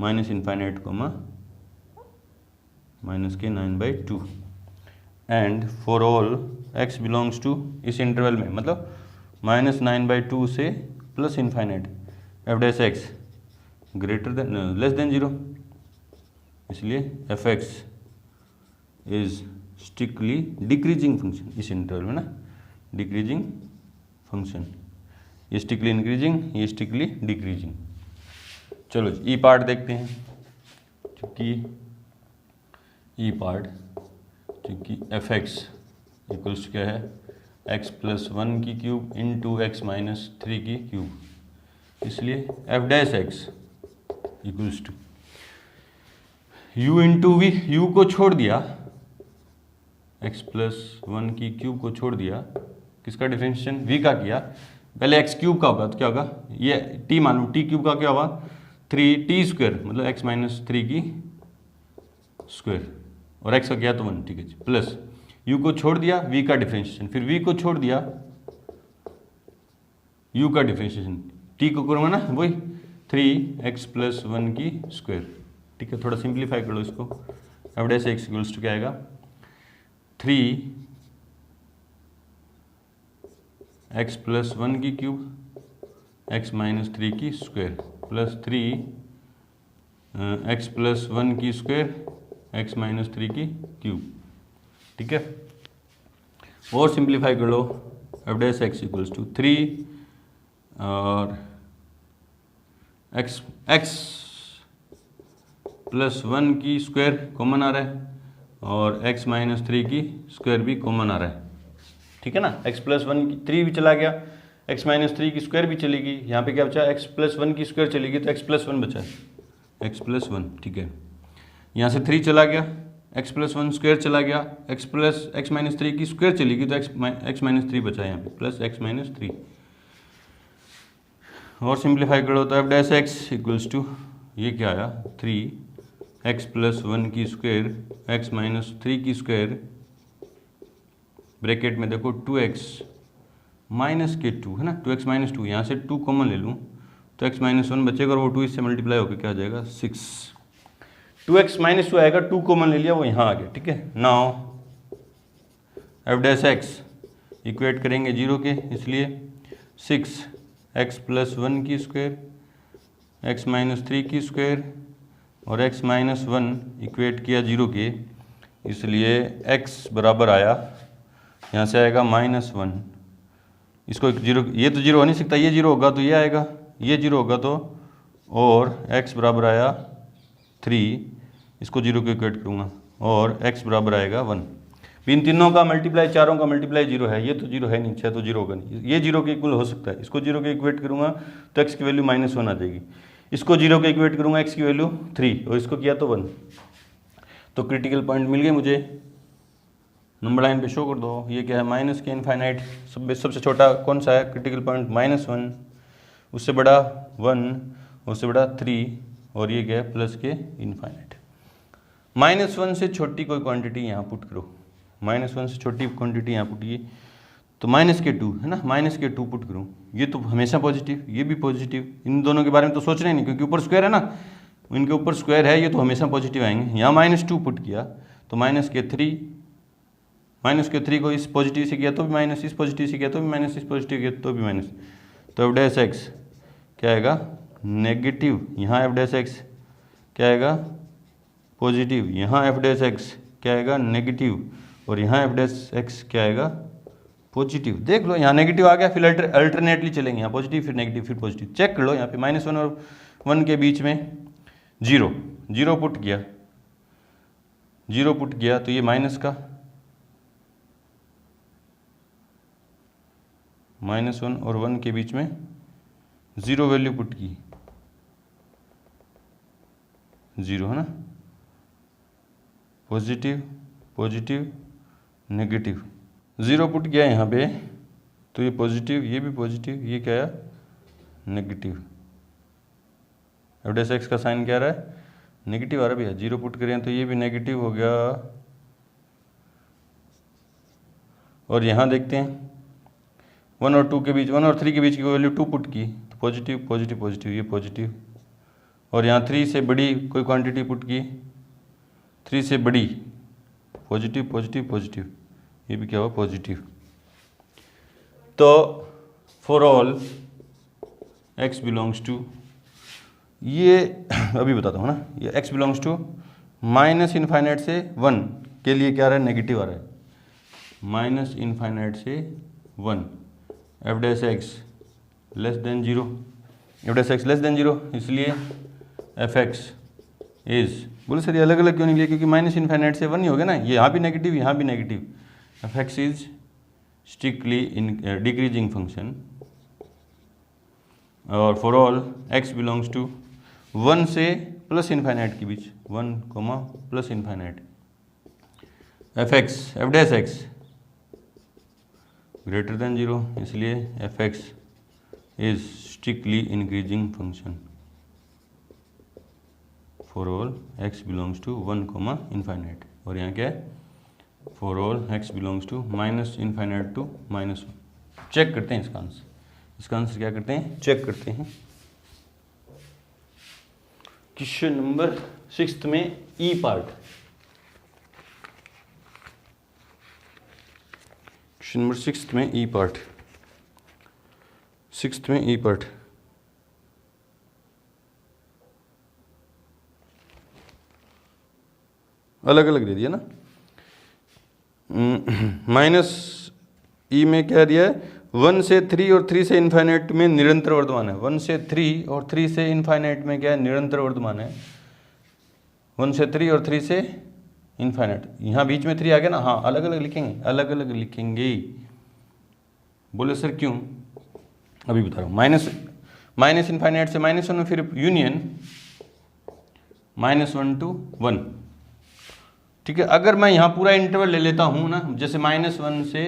minus infinite comma minus के 9/2 and for all x belongs to इस interval में, मतलब minus 9/2 से plus infinite, f dash x greater than less than 0, इसलिए F x is strictly decreasing function इस interval में ना, decreasing function, ये स्ट्रिक्टली इंक्रीजिंग, ये स्ट्रिक्टली डिक्रीजिंग। चलो ई पार्ट देखते हैं, क्योंकि ई पार्ट क्योंकि एफ एक्स इक्वल्स क्या है एक्स प्लस 1 की क्यूब इंटू एक्स माइनस 3 की क्यूब, इसलिए f dash x equals to u into v, u को छोड़ दिया, एक्स प्लस 1 की क्यूब को छोड़ दिया, किसका डिफरेंशिएशन वी का किया, पहले एक्स क्यूब का होगा तो क्या होगा, ये टी मानू, टी क्यूब का क्या होगा 3t², मतलब एक्स माइनस 3 की स्क्वायर, और एक्स का किया तो 1, ठीक है जी, प्लस यू को छोड़ दिया वी का डिफरेंशिएशन, फिर वी को छोड़ दिया यू का डिफरेंशिएशन, टी को करूँगा ना वही 3x प्लस 1 की स्क्वायर, ठीक है, थोड़ा सिंप्लीफाई कर लो इसको, f dash x equals to क्या आएगा 3x प्लस 1 की क्यूब x माइनस 3 की स्क्वायर प्लस 3x प्लस 1 की स्क्वायर x माइनस 3 की क्यूब, ठीक है, और सिंप्लीफाई कर लो, F dash x equals to 3 और x प्लस 1 की स्क्वायर कॉमन आ रहा है और x माइनस 3 की स्क्वायर भी कॉमन आ रहा है, ठीक है ना, x प्लस 1 की 3 भी चला गया, x माइनस 3 की स्क्वायर भी चलेगी, यहाँ पे क्या बचा x प्लस 1 की स्क्वायर चलेगी तो x प्लस 1 बचा है, x प्लस 1, ठीक है, यहाँ से 3 चला गया, x प्लस 1 स्क्वायर चला गया, x माइनस 3 की स्क्वायर चलेगी तो x माइनस 3 बचा है यहाँ पे, प्लस x माइनस 3, और सिंप्लीफाई करो तो f dash x equals to ये क्या आया 3x प्लस 1 की स्क्वायर x माइनस 3 की स्क्वायर ब्रैकेट में देखो 2x माइनस के 2 है ना, 2x माइनस 2, यहाँ से 2 कॉमन ले लूँ तो x माइनस 1 बचेगा और वो 2 इससे मल्टीप्लाई होकर क्या आ जाएगा 6, 2x माइनस 2 आएगा, 2 कॉमन ले लिया वो यहाँ आ गया, ठीक है, now f dash x equate करेंगे 0 के, इसलिए 6x प्लस 1 की स्क्वायर x माइनस 3 की स्क्वायर और x माइनस 1 इक्वेट किया 0 के, इसलिए x बराबर आया, यहाँ से आएगा -1, इसको 0, ये तो 0 हो नहीं सकता, ये 0 होगा तो ये आएगा, ये 0 होगा तो, और x बराबर आया 3, इसको 0 को इक्वेट करूँगा और x बराबर आएगा 1, इन तीनों का मल्टीप्लाई, चारों का मल्टीप्लाई 0 है, ये तो 0 है नहीं, 6 तो 0 होगा नहीं, ये 0 के इक्वल हो सकता है, इसको 0 के इक्वेट करूँगा तो x की वैल्यू -1 आ जाएगी, इसको 0 के इक्वेट करूँगा x की वैल्यू 3 और इसको किया तो 1, तो क्रिटिकल पॉइंट मिल गए मुझे, नंबर लाइन पे शो कर दो, ये क्या है माइनस के इनफाइनाइट, सबसे छोटा कौन सा है क्रिटिकल पॉइंट -1, उससे बड़ा 1, उससे बड़ा 3, और ये क्या है प्लस के इनफाइनाइट, -1 से छोटी कोई क्वांटिटी यहाँ पुट करो, -1 से छोटी क्वांटिटी यहाँ पुट की तो -2 है ना, -2 पुट करूँ, ये तो हमेशा पॉजिटिव, ये भी पॉजिटिव, इन दोनों के बारे में तो सोचना ही नहीं क्योंकि ऊपर स्क्वायर है ना, इनके ऊपर स्क्वायर है, ये तो हमेशा पॉजिटिव आएंगे, यहाँ -2 पुट किया तो -3 को इस पॉजिटिव से किया तो भी माइनस, इस पॉजिटिव से किया तो भी माइनस, इस पॉजिटिव किया तो भी माइनस, तो एफ डैश एक्स क्या आएगा नेगेटिव, यहाँ एफ डैश एक्स क्या आएगा पॉजिटिव, यहाँ एफ डैश एक्स क्या आएगा नेगेटिव, और यहाँ एफ डैश एक्स क्या आएगा पॉजिटिव, देख लो यहाँ नेगेटिव आ गया, फिर अल्टरनेटली चलेंगे, यहाँ पॉजिटिव फिर नेगेटिव फिर पॉजिटिव, चेक कर लो, यहाँ पे -1 और 1 के बीच में 0 पुट किया, 0 पुट किया तो ये माइनस का -1 और 1 के बीच में 0 वैल्यू पुट की, 0 है ना, पॉजिटिव पॉजिटिव नेगेटिव, 0 पुट किया यहाँ पे तो ये पॉजिटिव, ये भी पॉजिटिव, ये क्या है नेगेटिव, एफ डैश एक्स का साइन क्या आ रहा है, नेगेटिव आ रहा है भैया, 0 पुट करें तो ये भी नेगेटिव हो गया। और यहाँ देखते हैं 1 और 2 के बीच, 1 और 3 के बीच की वैल्यू 2 पुट की तो पॉजिटिव पॉजिटिव पॉजिटिव, ये पॉजिटिव। और यहाँ 3 से बड़ी कोई क्वांटिटी पुट की, 3 से बड़ी पॉजिटिव पॉजिटिव पॉजिटिव, ये भी क्या हुआ पॉजिटिव। तो for all x belongs to, ये अभी बताता हूँ ना, ये x belongs to minus infinite से 1 के लिए क्या आ रहा है, नेगेटिव आ रहा है, माइनस इनफाइनाइट से 1 f dash x less than 0, F dash x less than 0, इसलिए एफ एक्स इज, बोले सर ये अलग अलग क्यों नहीं लिया, क्योंकि माइनस इनफाइनाइट से 1 ही हो गया ना, ये यहाँ भी नेगेटिव यहाँ भी negative. F x is strictly in decreasing function, और for all x belongs to 1 से प्लस इनफाइनाइट के बीच, 1 plus infinite, F X F dash x greater than 0, इसलिए F x is strictly increasing function for all x belongs to 1 infinite. और यहाँ क्या है, for all x belongs to minus infinite to -1। Check करते हैं इसका आंसर, इसका answer क्या करते हैं, चेक करते हैं। क्वेश्चन नंबर 6 में ई पार्ट, क्वेश्चन नंबर 6 में ई पार्ट, 6 में ई पार्ट। अलग अलग दे दिया ना, माइनस ई में क्या दिया है, 1 से 3 और 3 से इनफाइनाइट में निरंतर वर्धमान है, 1 से 3 और 3 से इनफाइनाइट में क्या है, निरंतर वर्धमान है, 1 से 3 और 3 से इनफाइनाइट। यहाँ बीच में 3 आ गया ना, हाँ अलग अलग लिखेंगे, अलग अलग लिखेंगे। बोले सर क्यों, अभी बता रहा हूँ। माइनस इनफाइनाइट से -1 में फिर यूनियन -1 to 1, ठीक है। अगर मैं यहाँ पूरा इंटरवल ले लेता हूँ ना, जैसे -1 से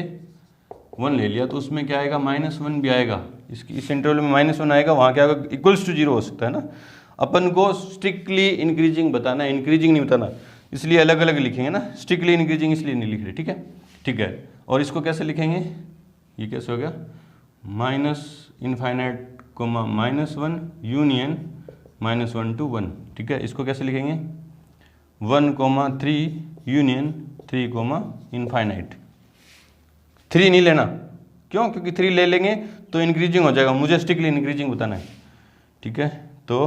1 ले लिया तो उसमें क्या आएगा, -1 भी आएगा, इस इंटरवल में -1 आएगा, वहाँ क्या आएगा, इक्वल्स टू 0 हो सकता है ना। अपन को स्ट्रिक्टली इंक्रीजिंग बताना है, इंक्रीजिंग नहीं बताना, इसलिए अलग अलग लिखेंगे ना, स्ट्रिक्टली इंक्रीजिंग इसलिए नहीं लिख रहे, ठीक है, ठीक है। और इसको कैसे लिखेंगे, ये कैसे हो गया, minus infinite comma -1 union -1 to 1, ठीक है। इसको कैसे लिखेंगे, 1,3 यूनियन 3, इनफाइनाइट। 3 नहीं लेना, क्यों, क्योंकि 3 ले लेंगे तो इंक्रीजिंग हो जाएगा, मुझे स्ट्रिक्टली इंक्रीजिंग बताना है, ठीक है। तो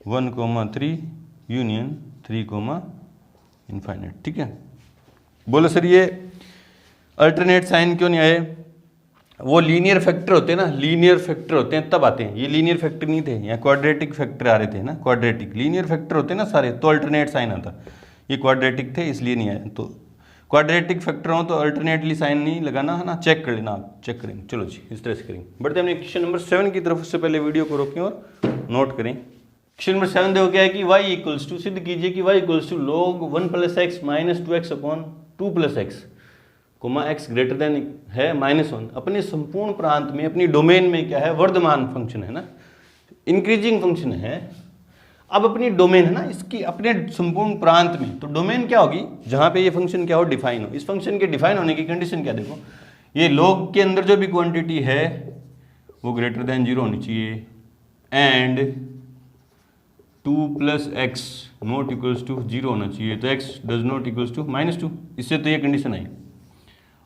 1,3 यूनियन 3, इनफाइनाइट, ठीक है। बोलो सर ये अल्टरनेट साइन क्यों नहीं आए, वो लीनियर फैक्टर होते हैं ना, लीनियर फैक्टर होते हैं तब आते हैं, ये लीनियर फैक्टर नहीं थे, यहाँ क्वाड्रेटिक फैक्टर आ रहे थे ना, क्वाड्रेटिक लीनियर फैक्टर होते हैं ना सारे, तो अल्टरनेट साइन आता, ये क्वाड्रेटिक थे इसलिए नहीं आया। तो क्वाड्रेटिक फैक्टर हो तो अल्टरनेटली साइन नहीं लगाना है ना, चेक कर लेना आप, चेक करेंगे। चलो जी इस तरह से करेंगे। बढ़ते हमने क्वेश्चन नंबर 7 की तरफ, उससे पहले वीडियो को रोकें और नोट करें। क्वेश्चन नंबर 7 देखो क्या है कि y इक्वल्स टू, सिद्ध कीजिए कि y equals to log 1 + x - 2x upon 2 + x comma x greater than है -1। अपने संपूर्ण प्रांत में, अपनी डोमेन में क्या है, वर्धमान फंक्शन है ना, इंक्रीजिंग फंक्शन है। अब अपनी डोमेन है ना, इसकी अपने संपूर्ण प्रांत में, तो डोमेन क्या होगी, जहां पे ये फंक्शन क्या हो, डिफाइन हो। इस फंक्शन के डिफाइन होने की कंडीशन क्या, देखो ये log के अंदर जो भी क्वांटिटी है वो ग्रेटर देन 0 होनी चाहिए, and 2 + x not equals to 0 होना चाहिए, तो x does not equals to -2। इससे तो ये कंडीशन आई,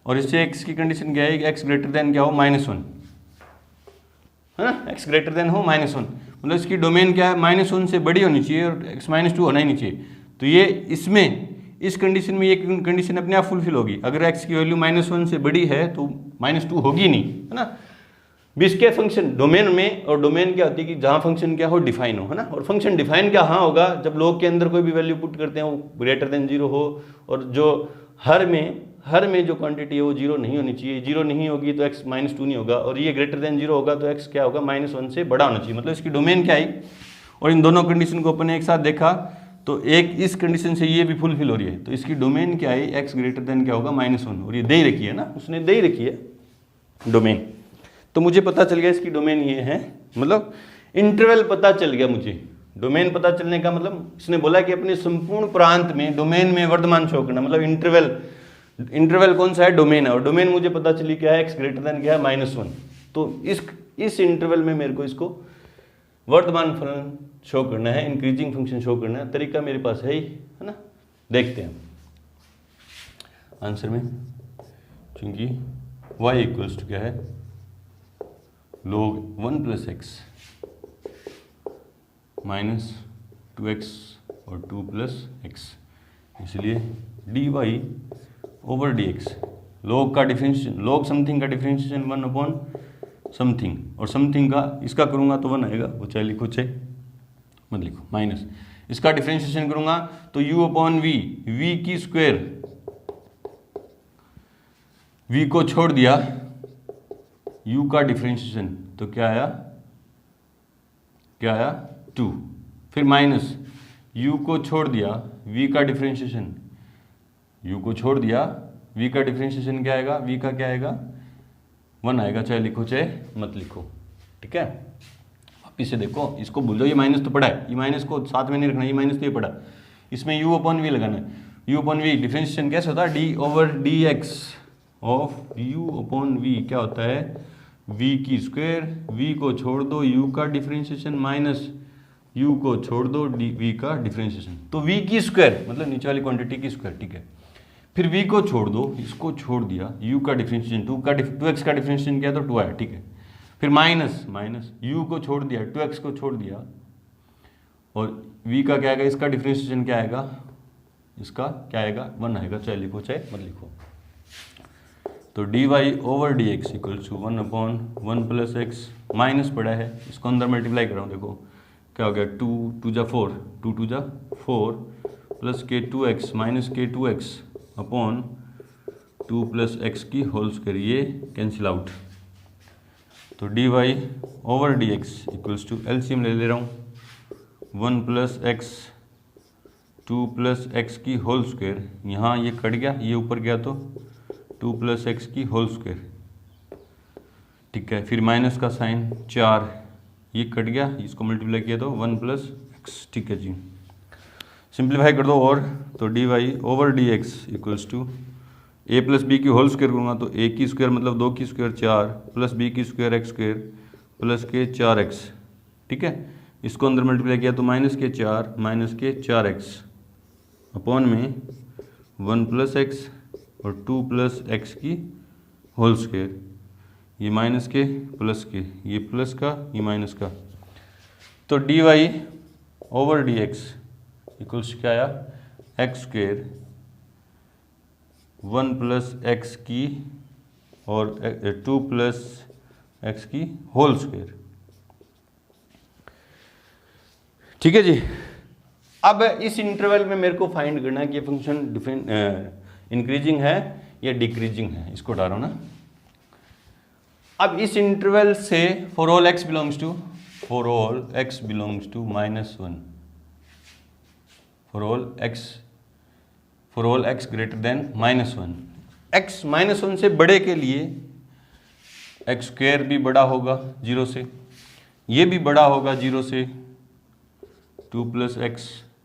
और इससे x की कंडीशन क्या है कि x ग्रेटर देन क्या हो, -1 है ना, x ग्रेटर देन हो -1, मतलब इसकी डोमेन क्या है, -1 से बड़ी होनी चाहिए और x -2 होना ही नहीं चाहिए। तो ये इसमें, इस कंडीशन में ये कंडीशन अपने आप फुलफिल होगी। अगर x की वैल्यू -1 से बड़ी है तो -2 होगी नहीं, है ना। किसके फंक्शन, डोमेन में, और डोमेन क्या होती है कि जहाँ फंक्शन क्या हो, डिफाइन हो, है ना। और फंक्शन डिफाइन क्या हाँ होगा, जब लोग के अंदर कोई भी वैल्यू पुट करते हैं वो ग्रेटर देन 0 हो, और जो हर में जो क्वांटिटी है वो 0 नहीं होनी चाहिए। 0 नहीं होगी तो x -2 नहीं होगा, और ये ग्रेटर देन 0 होगा तो x क्या होगा, -1 से बड़ा होना चाहिए। मतलब इसकी डोमेन क्या आई, और इन दोनों कंडीशन को अपन ने एक साथ देखा तो एक इस कंडीशन से ये भी फुलफिल हो रही है, तो इसकी डोमेन क्या आई, x ग्रेटर देन क्या होगा, -1, और ये दे ही रखी है ना, उसने दे ही रखी है डोमेन। तो मुझे पता चल गया इसकी डोमेन ये है, मतलब इंटरवल पता चल गया मुझे, डोमेन पता चलने का मतलब इसने बोला कि अपने संपूर्ण प्रांत में डोमेन में वर्तमान शो करना, मतलब इंटरवल कौन सा है, डोमेन है, और डोमेन मुझे पता चली क्या है, x ग्रेटर देन क्या है -1। तो इस इंटरवल में मेरे को इसको वर्तमान फलन शो करना है, इंक्रीजिंग फंक्शन शो करना है। तरीका मेरे पास है ही, है ना। देखते हैं आंसर में, क्योंकि y इक्वल्स टू क्या है, log 1 + x -2x और 2 + x, इसलिए dy/dx, log का डिफरेंशिएशन, log समथिंग का डिफरेंशिएशन 1 समथिंग, और समथिंग का इसका करूँगा तो 1 आएगा, वो चाहे लिखो चाहे मत लिखो, माइनस इसका डिफरेंशिएशन करूँगा तो u/v, v की स्क्वायर, v को छोड़ दिया, u का डिफरेंशिएशन तो क्या आया 2, फिर माइनस u को छोड़ दिया, v का डिफरेंशिएशन, u को छोड़ दिया, v का डिफरेंशिएशन क्या आएगा, v का क्या आएगा 1 आएगा, चाहे लिखो चाहे मत लिखो, ठीक है। वापिस से देखो, इसको भूल जाओ, ये माइनस तो पड़ा है, ये माइनस को साथ में नहीं रखना, ये माइनस तो ये पड़ा, इसमें u/v लगाना है। u/v डिफरेंशिएशन कैसे होता है, d/dx ऑफ u/v क्या होता है, v की स्क्वायर, v को छोड़ दो, u का डिफरेंशिएशन माइनस u को छोड़ दो, v का डिफरेंशिएशन, तो v की स्क्वायर मतलब नीचे वाली क्वांटिटी की स्क्वायर, ठीक है। फिर v को छोड़ दो, इसको छोड़ दिया, u का डिफरेंशिएशन 2x का डिफरेंशिएशन किया तो 2 आया, ठीक है। फिर माइनस u को छोड़ दिया, 2x को छोड़ दिया, और v का क्या आएगा, इसका डिफरेंशिएशन क्या आएगा, इसका क्या आएगा 1 आएगा, चाहे लिखो चाहे मत लिखो। तो dy/dx equals to 1/1 + x, minus पड़ा है, इसको अंदर मल्टीप्लाई कर रहा हूँ, देखो क्या हो गया, 2 × 4, 2 × 4 plus k2x minus k2x upon 2 + x की होल स्क्वायर, ये कैंसिल आउट। तो dy/dx इक्वल्स टू, एलसीएम ले रहा हूँ, 1 + x 2 + x की होल स्क्वायर, यहाँ ये कट गया, ये ऊपर गया तो 2 + x की होल स्क्वायर, ठीक है। फिर माइनस का साइन 4, ये कट गया, इसको मल्टीप्लाई किया तो 1 + x, ठीक है जी। सिंप्लीफाई कर दो और, तो dy/dx equals to a + b की होल स्क्वायर करूँगा तो a की स्क्वायर मतलब 2 की स्क्वायर 4 प्लस b की स्क्वायर x स्क्वायर प्लस के 4x, ठीक है। इसको अंदर मल्टीप्लाई किया तो -k4 अपॉन में 1 + x और 2 + x की होल स्क्वायर, ये माइनस के प्लस के, ये प्लस का ये माइनस का, तो dy/dx इक्वल्स क्या आया, x² 1 + x की और 2 + x की होल स्क्वायर, ठीक है जी। अब इस इंटरवल में मेरे को फाइंड करना है कि ये फंक्शन इंक्रीजिंग है या डिक्रीजिंग है, इसको डालो ना। अब इस इंटरवल से for all x belongs to -1, for all x greater than -1, x -1 से बड़े के लिए x² भी बड़ा होगा 0 से, ये भी बड़ा होगा 0 से, 2 + x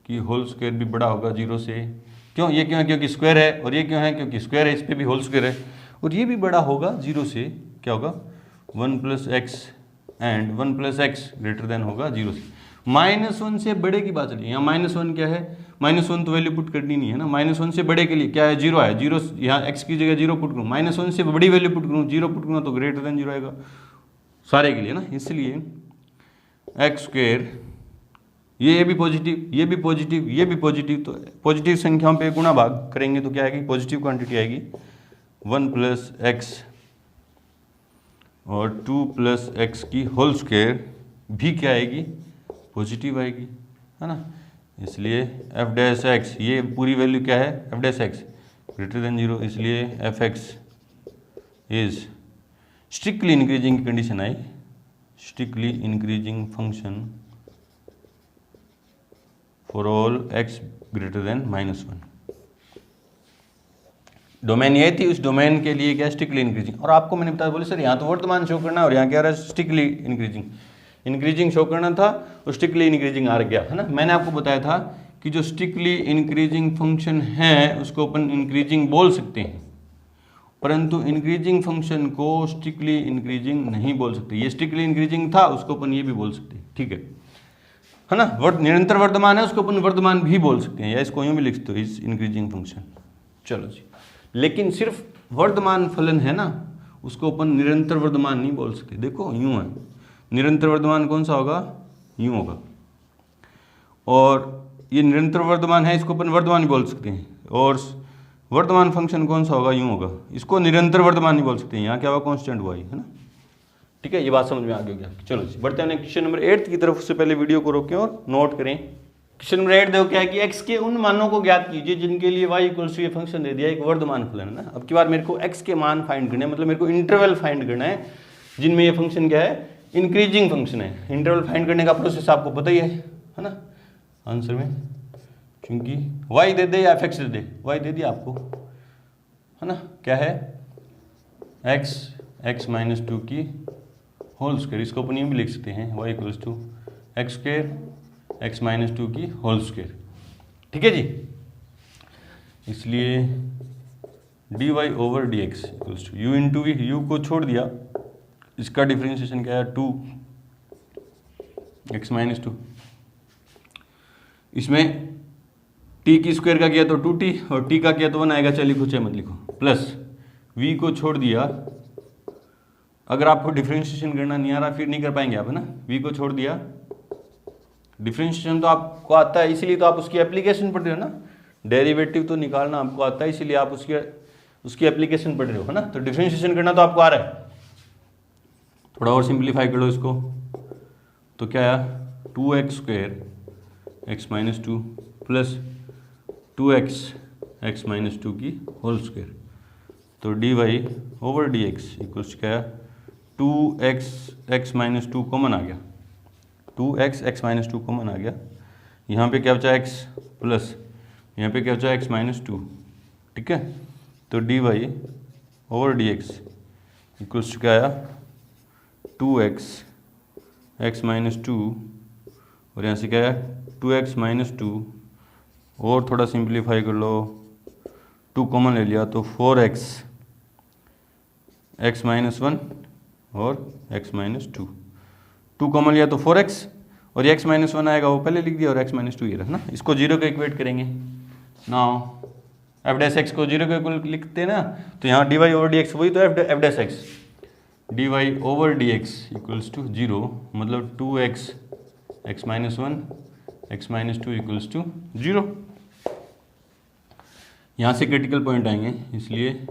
की होल स्क्वायर भी बड़ा होगा 0 से, क्यों, ये क्यों है, क्योंकि स्क्वायर है, और ये क्यों है, क्योंकि स्क्वायर है, इस पर भी होल स्क्वायर है, और ये भी बड़ा होगा 0 से, क्या होगा 1 + x and 1 + x greater then होगा 0 से। -1 से बड़े की बात चलिए, यहाँ -1 क्या है, -1 तो वैल्यू पुट करनी नहीं है ना, -1 से बड़े के लिए क्या है, 0 है, 0 यहाँ x की जगह 0 पुट करूँ, -1 से बड़ी वैल्यू पुट करूँ, 0 पुट करूँ तो ग्रेटर देन 0 आएगा सारे के लिए ना, इसलिए x², ये भी पॉजिटिव, ये भी पॉजिटिव, ये भी पॉजिटिव, तो पॉजिटिव संख्याओं पे गुणा भाग करेंगे तो क्या आएगी, पॉजिटिव क्वांटिटी आएगी, 1 + x और 2 + x की होल स्क्वायर भी क्या आएगी, पॉजिटिव आएगी, है ना। इसलिए f'(x) ये पूरी वैल्यू क्या है, f'(x) ग्रेटर देन 0, इसलिए f(x) इज स्ट्रिक्टली इंक्रीजिंग की condition I, strictly increasing function for all x greater than -1। Domain ये थी, उस डोमेन के लिए क्या, स्ट्रिक्टली इंक्रीजिंग। और आपको मैंने बताया, बोले सर यहाँ तो वर्तमान शो करना है और यहाँ क्या रहा है, स्ट्रिक्टली इंक्रीजिंग। इंक्रीजिंग शो करना था और स्ट्रिक्टली इंक्रीजिंग आ गया, है ना। मैंने आपको बताया था कि जो स्ट्रिक्टली इंक्रीजिंग फंक्शन है उसको अपन इंक्रीजिंग बोल सकते हैं, परंतु इंक्रीजिंग फंक्शन को स्ट्रिक्टली इंक्रीजिंग नहीं बोल सकते। ये स्ट्रिक्टली इंक्रीजिंग था, उसको अपन ये भी बोल सकते हैं, ठीक है ना। निरंतर वर्धमान है, उसको अपन वर्धमान भी बोल सकते हैं, या इसको यूं भी लिख सकते हो, इस इंक्रीजिंग फंक्शन। चलो जी, लेकिन सिर्फ वर्धमान फलन है ना, उसको अपन निरंतर वर्धमान नहीं बोल सकते। देखो यूं है, निरंतर वर्धमान कौन सा होगा, यूं होगा, और ये निरंतर वर्धमान है, इसको अपन वर्धमान ही बोल सकते हैं। और वर्धमान फंक्शन कौन सा होगा, यूं होगा, इसको निरंतर वर्धमान नहीं बोल सकते। यहाँ क्या होगा, कांस्टेंट हुआ है ना, ठीक है। ये बात समझ में आ गई क्या। चलो जी, बढ़ते हैं क्वेश्चन नंबर 8 की तरफ। उससे पहले वीडियो को रोकें और नोट करें। क्वेश्चन नंबर 8 देखो क्या है कि x के उन मानों को ज्ञात कीजिए जिनके लिए y इक्वल्स टू ये फंक्शन दे दिया, एक वर्धमान फलन है ना। अब की बार मेरे को x के मान फाइंड करने हैं, मतलब मेरे को इंटरवल फाइंड करना है जिनमें ये फंक्शन क्या है, इंक्रीजिंग फंक्शन है। इंटरवल फाइंड करने का प्रोसेस आपको पता ही है ना आंसर में, क्योंकि y दे दे या f(x) दे दे, y दे दिया आपको, है ना। क्या है, x माइनस 2 की होल स्क्वायर, इसको अपन यूं भी लिख सकते हैं, y equals to x square x minus 2 की होल स्क्वायर, ठीक है जी। इसलिए dy over dx equals to u into v, u को छोड़ दिया, इसका डिफरेंशिएशन क्या है 2x माइनस 2। इसमें t की स्क्वायर का किया तो 2t और t का किया तो 1 आएगा, चलिए कुछ है मत लिखो, प्लस v को छोड़ दिया। अगर आपको डिफरेंशिएशन करना नहीं आ रहा फिर नहीं कर पाएंगे आप, है ना। v को छोड़ दिया, डिफरेंशिएशन तो आपको आता है, इसीलिए तो आप उसकी एप्लीकेशन पढ़ रहे हो ना। डेरिवेटिव तो निकालना आपको आता है, इसीलिए आप उसकी एप्लीकेशन पढ़ रहे हो, है ना। तो डिफरेंशिएशन करना तो आपको आ रहा है। थोड़ा और सिंप्लीफाई कर लो इसको, तो क्या आया 2x square x minus 2 plus 2x minus 2 की होल स्क्वायर। तो dy ओवर dx इक्वल्स क्या है 2x माइनस 2 कॉमन आ गया, 2x माइनस 2 कॉमन आ गया। यहाँ पे क्या बचा x प्लस यहाँ पे क्या बचा x माइनस 2, ठीक है। तो dy ओवर dx इक्वल्स क्या आया 2x माइनस 2, और यहाँ से क्या है 2x माइनस 2, और थोड़ा सिंप्लीफाई कर लो, 2 कॉमन ले लिया तो 4x माइनस 1 और x माइनस 2, 2 कॉमन लिया तो 4x, और x माइनस 1 आएगा वो पहले लिख दिया, और x माइनस 2 ये रहा ना। इसको 0 के इक्वेट करेंगे नाउ, एफ डैश एक्स को 0 के इक्वल लिखते हैं ना, तो यहाँ dy ओवर dx वही तो f dash x, dy over dx equals to 0, मतलब 2x minus 1 x minus 2 equals to 0। यहाँ से क्रिटिकल पॉइंट आएंगे, इसलिए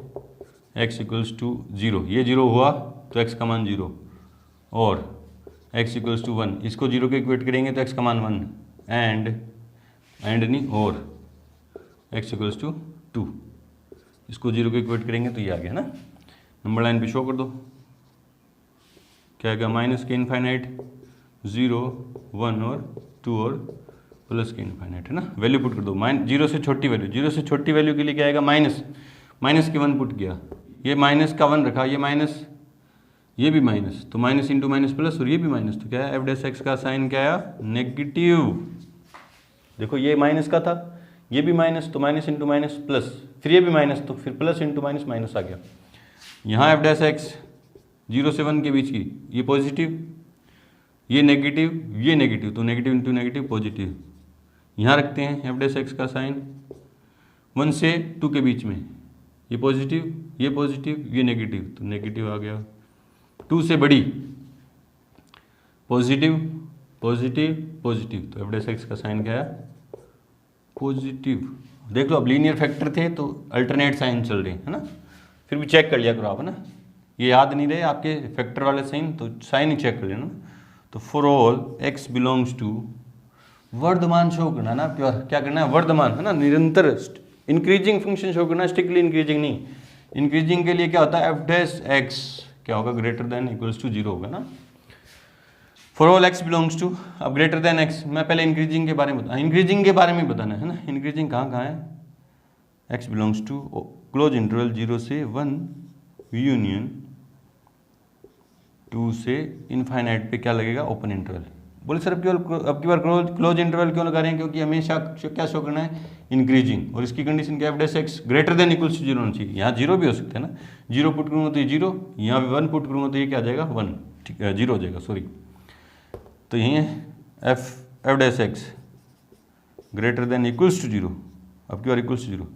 x इक्वल्स टू 0, ये 0 हुआ तो x का मान 0, और x इक्वल्स टू 1, इसको 0 के इक्वेट करेंगे तो x का मान 1, एंड नहीं, और x इक्वल्स टू 2, इसको 0 के इक्वेट करेंगे तो ये आ गया ना। नंबर लाइन पे शो कर दो, क्या आएगा माइनस के इनफाइनाइट 0 1 और 2 और प्लस के इनफाइनाइट, है ना। वैल्यू पुट कर दो, 0 से छोटी वैल्यू, 0 से छोटी वैल्यू के लिए क्या आएगा माइनस के 1 पुट किया, ये माइनस का 1 रखा, ये माइनस, ये भी माइनस, तो माइनस इंटू माइनस प्लस, और ये भी माइनस, तो क्या है एफ डैश एक्स का साइन क्या आया नेगेटिव। देखो ये माइनस का था, ये भी माइनस, तो माइनस इंटू माइनस प्लस, फिर ये भी माइनस, तो फिर प्लस इंटू माइनस माइनस आ गया। यहाँ एफ डैश एक्स 0 से 1 के बीच की, ये पॉजिटिव, ये नेगेटिव, तो नेगेटिव इंटू नेगेटिव पॉजिटिव। यहाँ रखते हैं एफ डैश एक्स का साइन 1 से 2 के बीच में, ये पॉजिटिव, ये नेगेटिव, तो नेगेटिव आ गया। 2 से बड़ी पॉजिटिव, तो एफ डैश एक्स का साइन क्या है पॉजिटिव। देख लो अब लीनियर फैक्टर थे तो अल्टरनेट साइन चल रहे हैं, है ना। फिर भी चेक कर लिया करो आप, है ना। ये याद नहीं रहे आपके फैक्टर वाले साइन, तो साइन ही चेक कर लेना। तो for all x belongs to, वर्धमान शो करना ना, प्योर क्या करना है वर्धमान, है ना, निरंतर इंक्रीजिंग फंक्शन शो करना, स्ट्रिक्टली इंक्रीजिंग नहीं। इंक्रीजिंग के लिए क्या होता है एफ डैश एक्स क्या होगा ग्रेटर देन इक्वल्स टू 0 होगा ना। For all x belongs to, अब ग्रेटर देन x, मैं पहले इंक्रीजिंग के बारे में बताना है ना। इंक्रीजिंग कहाँ है, x belongs to close interval 0 से 1 यूनियन 2 से इनफाइनाइट पे क्या लगेगा, ओपन इंटरवल। बोले सर अब की बार क्लोज इंटरवल क्यों लगा रहे हैं, क्योंकि हमेशा क्या शो करना है, इंक्रीजिंग, और इसकी कंडीशन क्या है, f dash x greater than equals to 0 होना चाहिए। यहाँ 0 भी हो सकता है ना, 0 पुट करूँगा तो ये 0, यहाँ भी 1 पुट करूँगा तो ये क्या आ जाएगा 1, ठीक है 0 हो जाएगा, सॉरी। तो यही है f dash x greater than equals to 0, अब की बार इक्वल्स टू 0,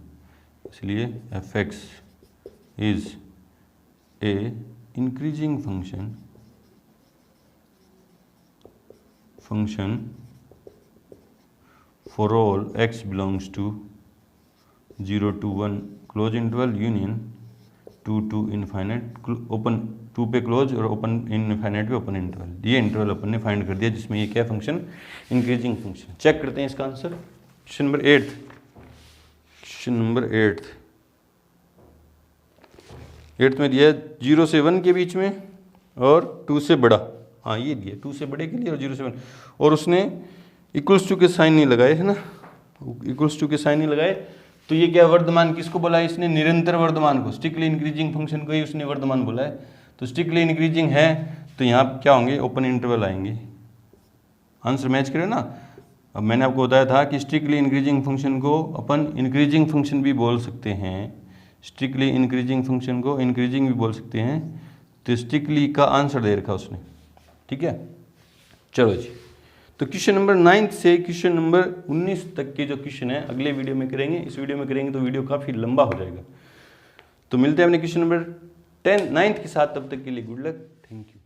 इसलिए F x is a increasing function for all x belongs to 0 to 1 close interval union 2 to infinite open, 2 पे क्लोज और ओपन इनफाइनाइट पे ओपन इंटरवल। ये interval अपन ने फाइंड कर दिया जिसमें ये क्या फंक्शन, इंक्रीजिंग फंक्शन। चेक करते हैं इसका answer. Question number 8, question number 8 में दिया है 0 से 1 के बीच में और 2 से बड़ा, हाँ ये दिया 2 से बड़े के लिए और 0 से 1, और उसने इक्वल्स टू के साइन नहीं लगाए है ना, इक्वल्स टू के साइन नहीं लगाए, तो ये क्या वर्धमान किसको बोला है इसने, निरंतर वर्धमान को, स्ट्रिक्टली इंक्रीजिंग फंक्शन को ही उसने वर्धमान बोला है। तो स्ट्रिक्टली इंक्रीजिंग है तो यहाँ क्या होंगे, ओपन इंटरवल आएंगे। आंसर मैच करें ना। अब मैंने आपको बताया था कि स्ट्रिक्टली इंक्रीजिंग फंक्शन को अपन इंक्रीजिंग फंक्शन भी बोल सकते हैं, स्ट्रिक्टली इंक्रीजिंग फंक्शन को इंक्रीजिंग भी बोल सकते हैं। तो स्ट्रिक्टली का आंसर दे रखा उसने, ठीक है। चलो जी, तो क्वेश्चन नंबर 9 से क्वेश्चन नंबर 19 तक के जो क्वेश्चन है अगले वीडियो में करेंगे। इस वीडियो में करेंगे तो वीडियो काफ़ी लंबा हो जाएगा। तो मिलते हैं अपने क्वेश्चन नंबर 9 के साथ, तब तक के लिए गुड लक, थैंक यू।